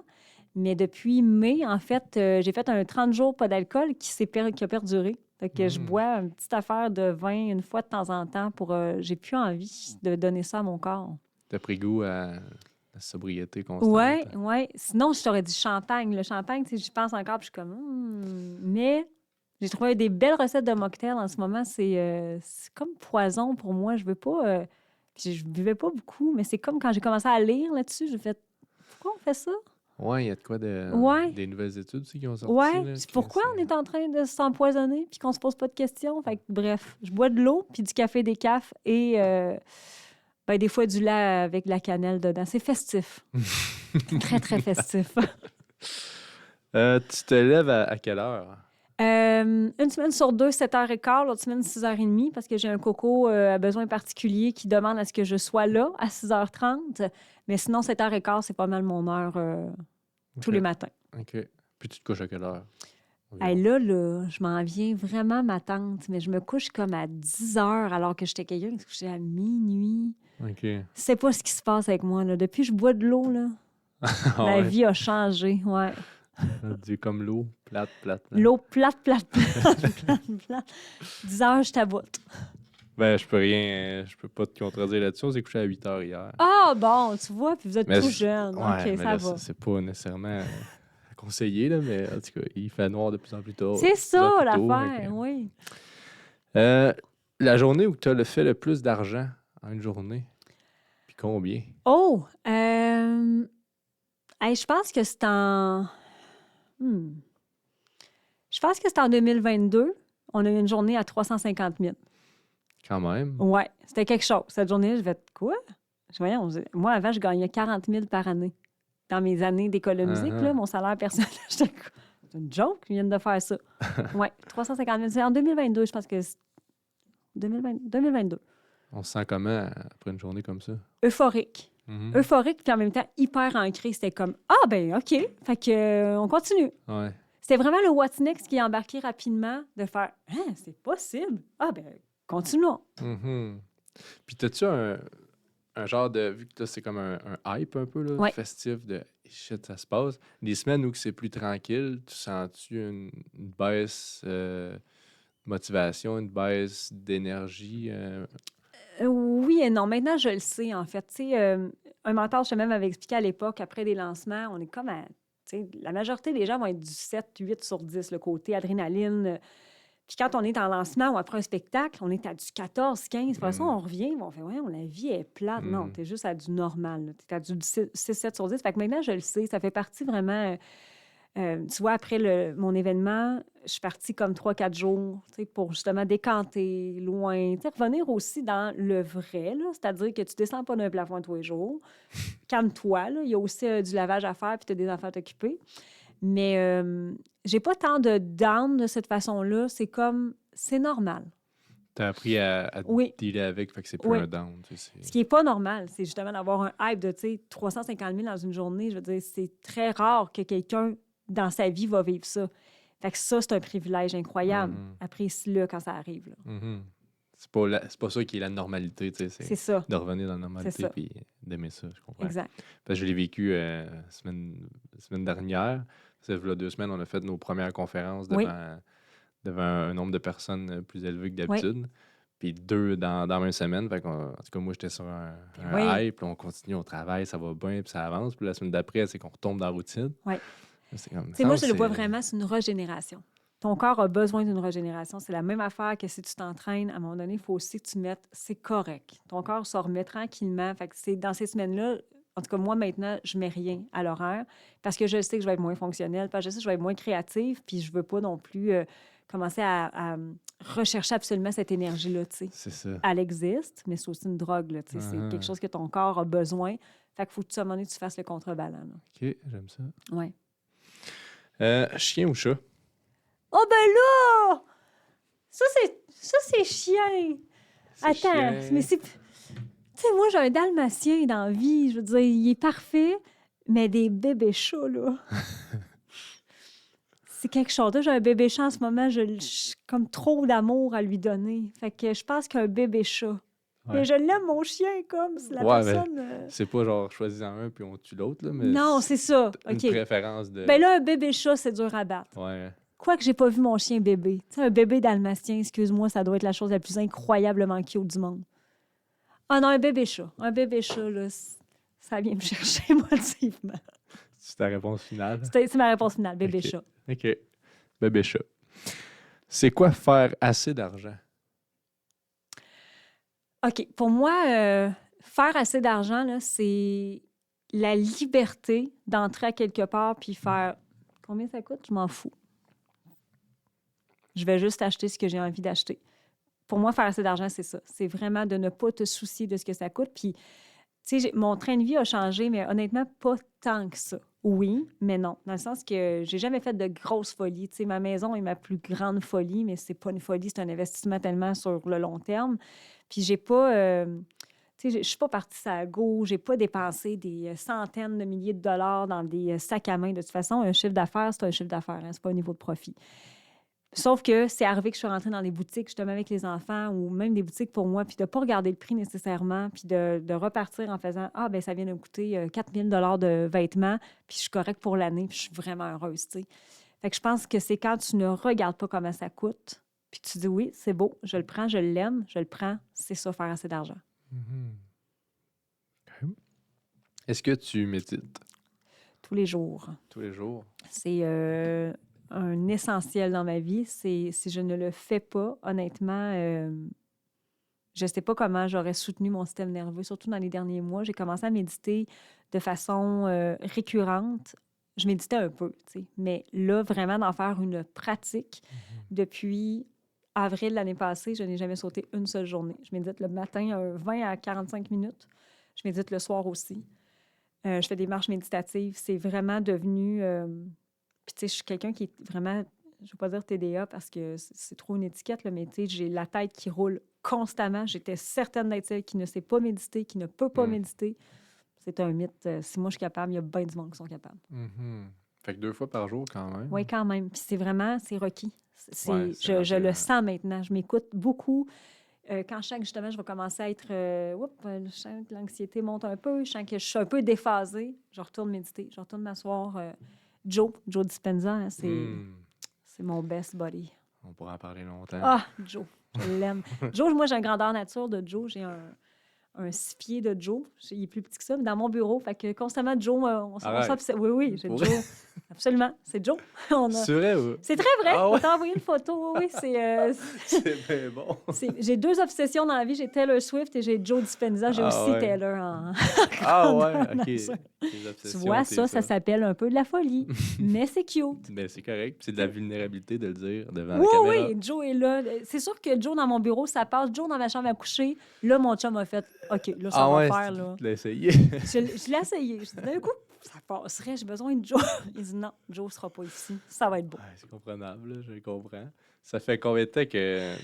[SPEAKER 2] Mais depuis mai, en fait, j'ai fait un 30 jours pas d'alcool qui a perduré. Fait que je bois une petite affaire de vin une fois de temps en temps pour... j'ai plus envie de donner ça à mon corps.
[SPEAKER 1] T'as pris goût à la sobriété constante.
[SPEAKER 2] Oui. Sinon, je t'aurais dit champagne. Le champagne, tu sais, j'y pense encore, puis je suis comme... Mais j'ai trouvé des belles recettes de mocktail en ce moment. C'est comme poison pour moi. Je veux pas... je buvais pas beaucoup, mais c'est comme quand j'ai commencé à lire là-dessus, j'ai fait... Pourquoi on fait ça?
[SPEAKER 1] Oui, il y a de quoi des nouvelles études aussi qui ont sorti.
[SPEAKER 2] Oui, c'est pourquoi on est en train de s'empoisonner puis qu'on se pose pas de questions. Fait que, bref, je bois de l'eau puis du café décaf et des fois du lait avec de la cannelle dedans. C'est festif. Très, très festif.
[SPEAKER 1] Tu te lèves à quelle heure?
[SPEAKER 2] Une semaine sur deux, 7h15, l'autre semaine, 6h30, parce que j'ai un coco à besoin particulier qui demande à ce que je sois là à 6h30. Mais sinon, 7h15, c'est pas mal mon heure tous
[SPEAKER 1] OK.
[SPEAKER 2] les matins.
[SPEAKER 1] OK. Puis tu te couches à quelle heure?
[SPEAKER 2] Hey,
[SPEAKER 1] environ?
[SPEAKER 2] là, je m'en viens vraiment ma tante, mais je me couche comme à 10h alors que j'étais quelqu'un qui se couchait à minuit.
[SPEAKER 1] OK.
[SPEAKER 2] Je sais pas ce qui se passe avec moi, là. Depuis que je bois de l'eau, là,
[SPEAKER 1] Ah
[SPEAKER 2] ma
[SPEAKER 1] ouais.
[SPEAKER 2] vie a changé, ouais.
[SPEAKER 1] Du comme l'eau, plate.
[SPEAKER 2] L'eau plate. 10h, je taboute.
[SPEAKER 1] Ben, je peux pas te contredire là-dessus. On s'est couché à 8h hier.
[SPEAKER 2] Ah, bon, tu vois, puis vous êtes
[SPEAKER 1] Mais
[SPEAKER 2] tout jeune.
[SPEAKER 1] ouais,
[SPEAKER 2] OK,
[SPEAKER 1] mais
[SPEAKER 2] ça
[SPEAKER 1] là,
[SPEAKER 2] va.
[SPEAKER 1] c'est pas nécessairement conseillé, là, mais en tout cas, il fait noir de plus en plus tôt.
[SPEAKER 2] C'est
[SPEAKER 1] de plus en
[SPEAKER 2] ça,
[SPEAKER 1] plus tôt, fait
[SPEAKER 2] l'affaire, oui.
[SPEAKER 1] que- la journée où tu as fait le plus d'argent en une journée, puis combien?
[SPEAKER 2] Oh, hey, je pense que c'est en... Je pense que c'est en 2022. On a eu une journée à 350 000.
[SPEAKER 1] Quand même.
[SPEAKER 2] Ouais, c'était quelque chose. Cette journée-là, je vais être quoi? Voyons, moi, avant, je gagnais 40 000 par année. Dans mes années d'école de musique,
[SPEAKER 1] Uh-huh.
[SPEAKER 2] là, mon salaire personnel, j'étais comme, c'est une joke, ils viennent de faire ça. Ouais, 350 000. C'est en 2022, je pense que c'est 2022.
[SPEAKER 1] On se sent comment après une journée comme ça?
[SPEAKER 2] Euphorique.
[SPEAKER 1] Mhm.
[SPEAKER 2] Euphorique, puis en même temps, hyper ancré. C'était comme, ah, ben, OK. Fait que, on continue.
[SPEAKER 1] Ouais.
[SPEAKER 2] C'était vraiment le What's Next qui est embarqué rapidement de faire, ah, c'est possible. Ah, ben, continuons.
[SPEAKER 1] Mhm. Puis t'as-tu un genre de... Vu que là, c'est comme un hype un peu, là,
[SPEAKER 2] Ouais.
[SPEAKER 1] festif de shit, ça se passe. Les semaines où que c'est plus tranquille, tu sens-tu une baisse de motivation, une baisse d'énergie?
[SPEAKER 2] Oui et non. Maintenant, je le sais, en fait. Tu sais, un mentor, je même, m'avait expliqué à l'époque, après des lancements, on est comme à... tu sais, la majorité des gens vont être du 7, 8 sur 10, le côté adrénaline. Puis quand on est en lancement ou après un spectacle, on est à du 14, 15. De toute façon, on revient, on fait, ouais, la vie est plate. Non,
[SPEAKER 1] Mm.
[SPEAKER 2] tu es juste à du normal. Tu es à du 6, 7 sur 10. Fait que maintenant, je le sais. Ça fait partie vraiment... tu vois, après mon événement, je suis partie comme 3-4 jours, tu sais, pour justement décanter loin, tu sais, revenir aussi dans le vrai, là, c'est-à-dire que tu descends pas d'un plafond tous les jours. Calme-toi, là. Il y a aussi du lavage à faire puis tu as des enfants à t'occuper. Mais j'ai pas tant de down de cette façon-là. C'est comme, c'est normal.
[SPEAKER 1] T'as appris à
[SPEAKER 2] Oui,
[SPEAKER 1] dealer avec, fait que c'est plus
[SPEAKER 2] oui.
[SPEAKER 1] un down. Tu sais,
[SPEAKER 2] Ce qui est pas normal, c'est justement d'avoir un hype de, tu sais, 350 000 dans une journée. Je veux dire, c'est très rare que quelqu'un dans sa vie va vivre ça. Fait que ça, c'est un privilège incroyable.
[SPEAKER 1] Mhm.
[SPEAKER 2] Apprécie-le quand ça arrive, là.
[SPEAKER 1] Mhm. C'est pas ça qui est la normalité, tu sais,
[SPEAKER 2] C'est
[SPEAKER 1] c'est
[SPEAKER 2] ça,
[SPEAKER 1] de revenir dans la
[SPEAKER 2] c'est
[SPEAKER 1] normalité
[SPEAKER 2] ça.
[SPEAKER 1] puis d'aimer ça, je comprends.
[SPEAKER 2] Exact.
[SPEAKER 1] Parce que je l'ai vécu semaine dernière. Ça fait 2 semaines, on a fait nos premières conférences
[SPEAKER 2] Oui.
[SPEAKER 1] devant un nombre de personnes plus élevé que
[SPEAKER 2] Oui.
[SPEAKER 1] d'habitude. Puis 2 dans la même semaine. Fait en tout cas, moi, j'étais sur un
[SPEAKER 2] Oui.
[SPEAKER 1] hype. Puis on continue, on travaille, ça va bien, puis ça avance. Puis la semaine d'après, c'est qu'on retombe dans la routine.
[SPEAKER 2] Oui.
[SPEAKER 1] C'est comme,
[SPEAKER 2] Tu sais, moi, je le vois
[SPEAKER 1] c'est-
[SPEAKER 2] vraiment, c'est une régénération. Ton corps a besoin d'une régénération. C'est la même affaire que si tu t'entraînes. À un moment donné, il faut aussi que tu mettes... C'est correct. Ton corps se remet tranquillement. Fait que c'est dans ces semaines-là... En tout cas, moi, maintenant, je mets rien à l'horaire parce que je sais que je vais être moins fonctionnelle, parce que je sais que je vais être moins créative, puis je veux pas non plus commencer à rechercher absolument cette énergie-là, tu sais.
[SPEAKER 1] C'est ça.
[SPEAKER 2] Elle existe, mais c'est aussi une drogue, là, tu sais. C'est quelque chose que ton corps a besoin. Fait qu'il faut que, à un moment donné, tu fasses le contrebalan, là.
[SPEAKER 1] OK, j'aime ça.
[SPEAKER 2] Ouais.
[SPEAKER 1] Chien ou chat?
[SPEAKER 2] Oh, ben là! Ça, c'est chien.
[SPEAKER 1] C'est
[SPEAKER 2] Attends,
[SPEAKER 1] chien.
[SPEAKER 2] mais c'est... Tu sais, moi, j'ai un dalmatien dans la vie. Je veux dire, il est parfait, mais des bébés chats, là... c'est quelque chose. Là, j'ai un bébé chat en ce moment, j'ai comme trop d'amour à lui donner. Fait que je pense qu'un bébé chat.
[SPEAKER 1] Ouais.
[SPEAKER 2] Mais je l'aime, mon chien, comme si la
[SPEAKER 1] Ouais,
[SPEAKER 2] personne...
[SPEAKER 1] C'est pas genre choisis-en un puis on tue l'autre, là, mais
[SPEAKER 2] Non, c'est ça.
[SPEAKER 1] une
[SPEAKER 2] OK.
[SPEAKER 1] préférence de.
[SPEAKER 2] Ben là, un bébé chat, c'est dur à battre.
[SPEAKER 1] Ouais.
[SPEAKER 2] Quoique j'ai pas vu mon chien bébé. Tu sais, un bébé dalmatien, excuse-moi, ça doit être la chose la plus incroyablement cute du monde. Ah non, un bébé chat. Un bébé chat, là, ça vient me chercher émotivement.
[SPEAKER 1] C'est ta réponse finale.
[SPEAKER 2] C'est ma réponse finale, bébé
[SPEAKER 1] OK.
[SPEAKER 2] chat.
[SPEAKER 1] OK. Bébé chat. C'est quoi faire assez d'argent?
[SPEAKER 2] OK. Pour moi, faire assez d'argent, là, c'est la liberté d'entrer à quelque part puis faire combien ça coûte? Je m'en fous. Je vais juste acheter ce que j'ai envie d'acheter. Pour moi, faire assez d'argent, c'est ça. C'est vraiment de ne pas te soucier de ce que ça coûte. Puis Tu sais, mon train de vie a changé, mais honnêtement, pas tant que ça. Oui, mais non. Dans le sens que j'ai jamais fait de grosses folies. Tu sais, ma maison est ma plus grande folie, mais c'est pas une folie, c'est un investissement tellement sur le long terme. Puis j'ai pas... tu sais, je suis pas partie sur la go, j'ai pas dépensé des centaines de milliers de dollars dans des sacs à main. De toute façon, un chiffre d'affaires, c'est un chiffre d'affaires, hein, c'est pas un niveau de profit. Sauf que c'est arrivé que je suis rentrée dans des boutiques, justement, avec les enfants ou même des boutiques pour moi, puis de ne pas regarder le prix nécessairement, puis de repartir en faisant « Ah, ben ça vient de me coûter 4 000 de vêtements, puis je suis correcte pour l'année, puis je suis vraiment heureuse. » tu sais. Fait que je pense que c'est quand tu ne regardes pas comment ça coûte, puis tu dis « Oui, c'est beau, je le prends, je l'aime, je le prends, c'est ça, faire assez d'argent.
[SPEAKER 1] Mhm. OK. Est-ce que tu médites
[SPEAKER 2] Tous les jours.
[SPEAKER 1] tous les jours?
[SPEAKER 2] C'est un essentiel dans ma vie. Si je ne le fais pas, honnêtement, je ne sais pas comment j'aurais soutenu mon système nerveux, surtout dans les derniers mois. J'ai commencé à méditer de façon récurrente. Je méditais un peu, tu sais, mais là, vraiment d'en faire une pratique. Depuis avril l'année passée, je n'ai jamais sauté une seule journée. Je médite le matin 20 à 45 minutes. Je médite le soir aussi. Je fais des marches méditatives. C'est vraiment devenu... Puis, tu sais, je suis quelqu'un qui est vraiment... Je ne veux pas dire TDA parce que c'est trop une étiquette, là, mais tu sais, j'ai la tête qui roule constamment. J'étais certaine d'être celle qui ne sait pas méditer, qui ne peut pas méditer. C'est un mythe. Si moi, je suis capable, il y a bien du monde qui sont capables.
[SPEAKER 1] Fait que 2 fois par jour, quand même.
[SPEAKER 2] Oui, quand même. Puis c'est vraiment... C'est requis.
[SPEAKER 1] Ouais, c'est
[SPEAKER 2] je le
[SPEAKER 1] rendu,
[SPEAKER 2] sens maintenant. Je m'écoute beaucoup. Quand je sens que, justement, je vais commencer à être... je sens que l'anxiété monte un peu, je sens que je suis un peu déphasée, je retourne méditer, je retourne m'asseoir. Joe Dispenza, hein, c'est mon best buddy.
[SPEAKER 1] On pourra en parler longtemps.
[SPEAKER 2] Ah, Joe, je l'aime. Joe, moi, j'ai un grandeur nature de Joe. J'ai un 6 pieds de Joe. Il est plus petit que ça, mais dans mon bureau. Fait que constamment, Joe, on s'obsède. Oui, j'ai Joe. Absolument, c'est Joe.
[SPEAKER 1] C'est vrai, oui?
[SPEAKER 2] C'est très vrai.
[SPEAKER 1] Ah ouais?
[SPEAKER 2] On t'a envoyé une photo. Oui, c'est...
[SPEAKER 1] C'est bien bon.
[SPEAKER 2] J'ai 2 obsessions dans la vie. J'ai Taylor Swift et j'ai Joe Dispenza. J'ai aussi Taylor en
[SPEAKER 1] Ah ouais,
[SPEAKER 2] grandeur
[SPEAKER 1] OK.
[SPEAKER 2] nature.
[SPEAKER 1] Les obsessions,
[SPEAKER 2] Tu vois,
[SPEAKER 1] c'est
[SPEAKER 2] ça s'appelle un peu de la folie. Mais c'est cute.
[SPEAKER 1] Ben, c'est correct. Puis c'est de la vulnérabilité de le dire devant
[SPEAKER 2] Oui,
[SPEAKER 1] la caméra.
[SPEAKER 2] oui, Joe est là. C'est sûr que Joe dans mon bureau, ça passe. Joe dans ma chambre à coucher. Là, mon chum a fait OK, là, ça va faire. Là.
[SPEAKER 1] Tu l'as essayé.
[SPEAKER 2] Je l'ai essayé. Je dis d'un coup, ça passerait, j'ai besoin de Joe. Il dit non, Joe ne sera pas ici. Ça va être beau.
[SPEAKER 1] Ouais, c'est comprenable, là, je comprends. Ça fait combien de temps que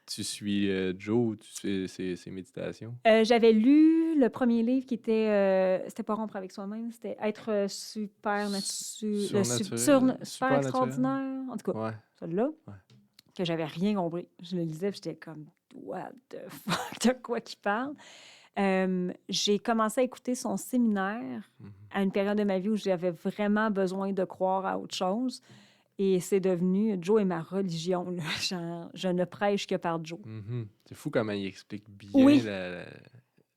[SPEAKER 1] tu suis Joe, tu fais ses méditations?
[SPEAKER 2] J'avais lu le premier livre qui était... c'était pas rompre avec soi-même, c'était être super extraordinaire. En tout cas,
[SPEAKER 1] Ouais.
[SPEAKER 2] celui-là,
[SPEAKER 1] Ouais.
[SPEAKER 2] que j'avais rien compris. Je le lisais, j'étais comme « What the fuck? De quoi qu'il parle? » J'ai commencé à écouter son séminaire à une période de ma vie où j'avais vraiment besoin de croire à autre chose. Et c'est devenu... Joe est ma religion. Là. Genre, je ne prêche que par Joe.
[SPEAKER 1] C'est fou comment il explique bien
[SPEAKER 2] Oui.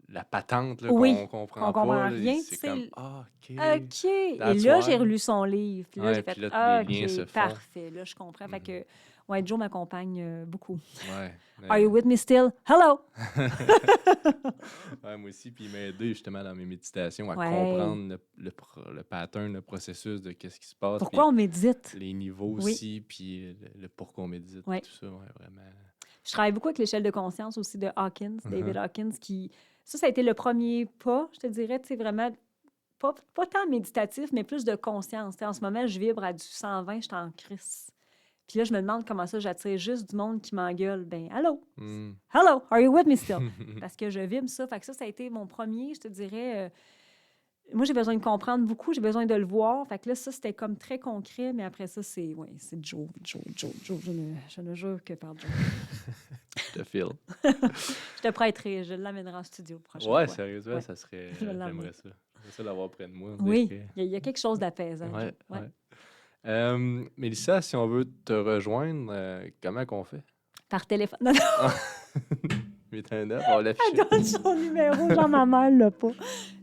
[SPEAKER 1] la patente là,
[SPEAKER 2] Oui,
[SPEAKER 1] qu'on comprend
[SPEAKER 2] on
[SPEAKER 1] pas.
[SPEAKER 2] comprend
[SPEAKER 1] Là,
[SPEAKER 2] rien.
[SPEAKER 1] c'est comme « Ah, OK.
[SPEAKER 2] OK. Et
[SPEAKER 1] That's
[SPEAKER 2] là,
[SPEAKER 1] why.
[SPEAKER 2] j'ai relu son livre. Puis là,
[SPEAKER 1] Ouais,
[SPEAKER 2] j'ai fait
[SPEAKER 1] puis là, les liens se
[SPEAKER 2] OK,
[SPEAKER 1] font.
[SPEAKER 2] parfait. Là, je comprends. Fait que, ouais, Joe m'accompagne beaucoup.
[SPEAKER 1] Ouais.
[SPEAKER 2] Are you with me still? Hello!
[SPEAKER 1] Ouais, moi aussi, puis il m'a aidé justement dans mes méditations à
[SPEAKER 2] Ouais.
[SPEAKER 1] comprendre le pattern, le processus de qu'est-ce qui se passe.
[SPEAKER 2] Pourquoi on médite?
[SPEAKER 1] Les niveaux
[SPEAKER 2] Oui.
[SPEAKER 1] aussi, puis le pourquoi on médite,
[SPEAKER 2] Ouais.
[SPEAKER 1] tout ça, ouais, vraiment.
[SPEAKER 2] Je travaille beaucoup avec l'échelle de conscience aussi de Hawkins, David Hawkins, qui... Ça a été le premier pas, je te dirais, tu sais, vraiment, pas tant méditatif, mais plus de conscience. Tu sais, en ce moment, je vibre à du 120, je suis en crise. Puis là, je me demande comment ça, j'attire juste du monde qui m'engueule. Ben, allô? Hello, are you with me still? Parce que je vibre ça. Fait que ça a été mon premier, je te dirais. Moi, j'ai besoin de comprendre beaucoup, j'ai besoin de le voir. Fait que là, ça, c'était comme très concret, mais après ça, c'est Joe. Je ne jure que par Joe.
[SPEAKER 1] Je te file.
[SPEAKER 2] Je te prêterai, je l'amènerai en studio prochaine
[SPEAKER 1] Ouais,
[SPEAKER 2] fois.
[SPEAKER 1] sérieusement,
[SPEAKER 2] Ouais.
[SPEAKER 1] ça serait...
[SPEAKER 2] Je l'emmène.
[SPEAKER 1] J'aimerais ça. J'aimerais ça l'avoir près de moi.
[SPEAKER 2] Oui, il y a quelque chose d'apaisant.
[SPEAKER 1] Ouais,
[SPEAKER 2] Joe.
[SPEAKER 1] ouais. Mélissa, si on veut te rejoindre, comment qu'on fait?
[SPEAKER 2] Par téléphone. Non, non,
[SPEAKER 1] 819, on va l'afficher.
[SPEAKER 2] elle donne son numéro, genre ma mère l'a pas.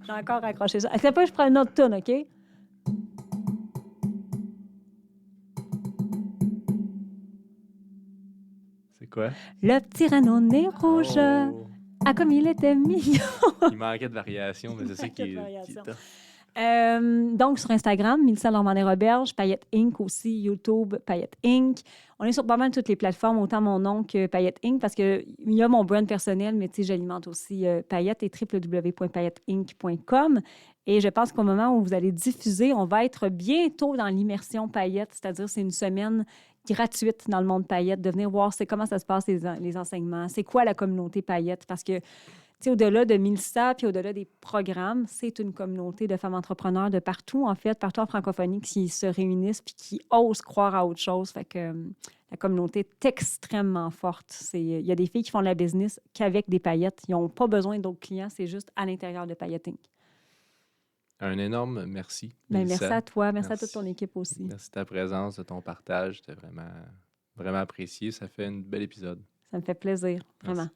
[SPEAKER 2] J'ai encore accroché ça. C'est pas je prends une autre tonne, OK?
[SPEAKER 1] C'est quoi?
[SPEAKER 2] Le petit Renault nez rouge,
[SPEAKER 1] Oh.
[SPEAKER 2] ah comme il était mignon.
[SPEAKER 1] Il manquait de variation, mais c'est ça
[SPEAKER 2] manquait
[SPEAKER 1] qui
[SPEAKER 2] de
[SPEAKER 1] est
[SPEAKER 2] variation.
[SPEAKER 1] tough.
[SPEAKER 2] Donc, sur Instagram, Mélissa Normandin-Roberge, Paillette Inc. aussi, YouTube, Paillette Inc. On est sur pas mal toutes les plateformes, autant mon nom que Paillette Inc. parce qu'il y a mon brand personnel, mais tu sais, j'alimente aussi Paillette et www.paillettinc.com. Et je pense qu'au moment où vous allez diffuser, on va être bientôt dans l'immersion Paillette, c'est-à-dire c'est une semaine gratuite dans le monde Paillette, de venir voir comment ça se passe, les enseignements, c'est quoi la communauté Paillette, parce que tu sais, au-delà de Mélissa, puis au-delà des programmes, c'est une communauté de femmes entrepreneurs de partout, en fait, partout en francophonie, qui se réunissent puis qui osent croire à autre chose. Fait que la communauté est extrêmement forte. Il y a des filles qui font de la business qu'avec des paillettes. Ils n'ont pas besoin d'autres clients, c'est juste à l'intérieur de Paillette Inc.
[SPEAKER 1] Un énorme merci,
[SPEAKER 2] Bien, merci
[SPEAKER 1] Mélissa.
[SPEAKER 2] à toi, merci à
[SPEAKER 1] Merci.
[SPEAKER 2] toute ton équipe aussi.
[SPEAKER 1] Merci de ta présence, de ton partage. C'était vraiment, vraiment apprécié. Ça fait un bel épisode.
[SPEAKER 2] Ça me fait plaisir,
[SPEAKER 1] Merci.
[SPEAKER 2] vraiment.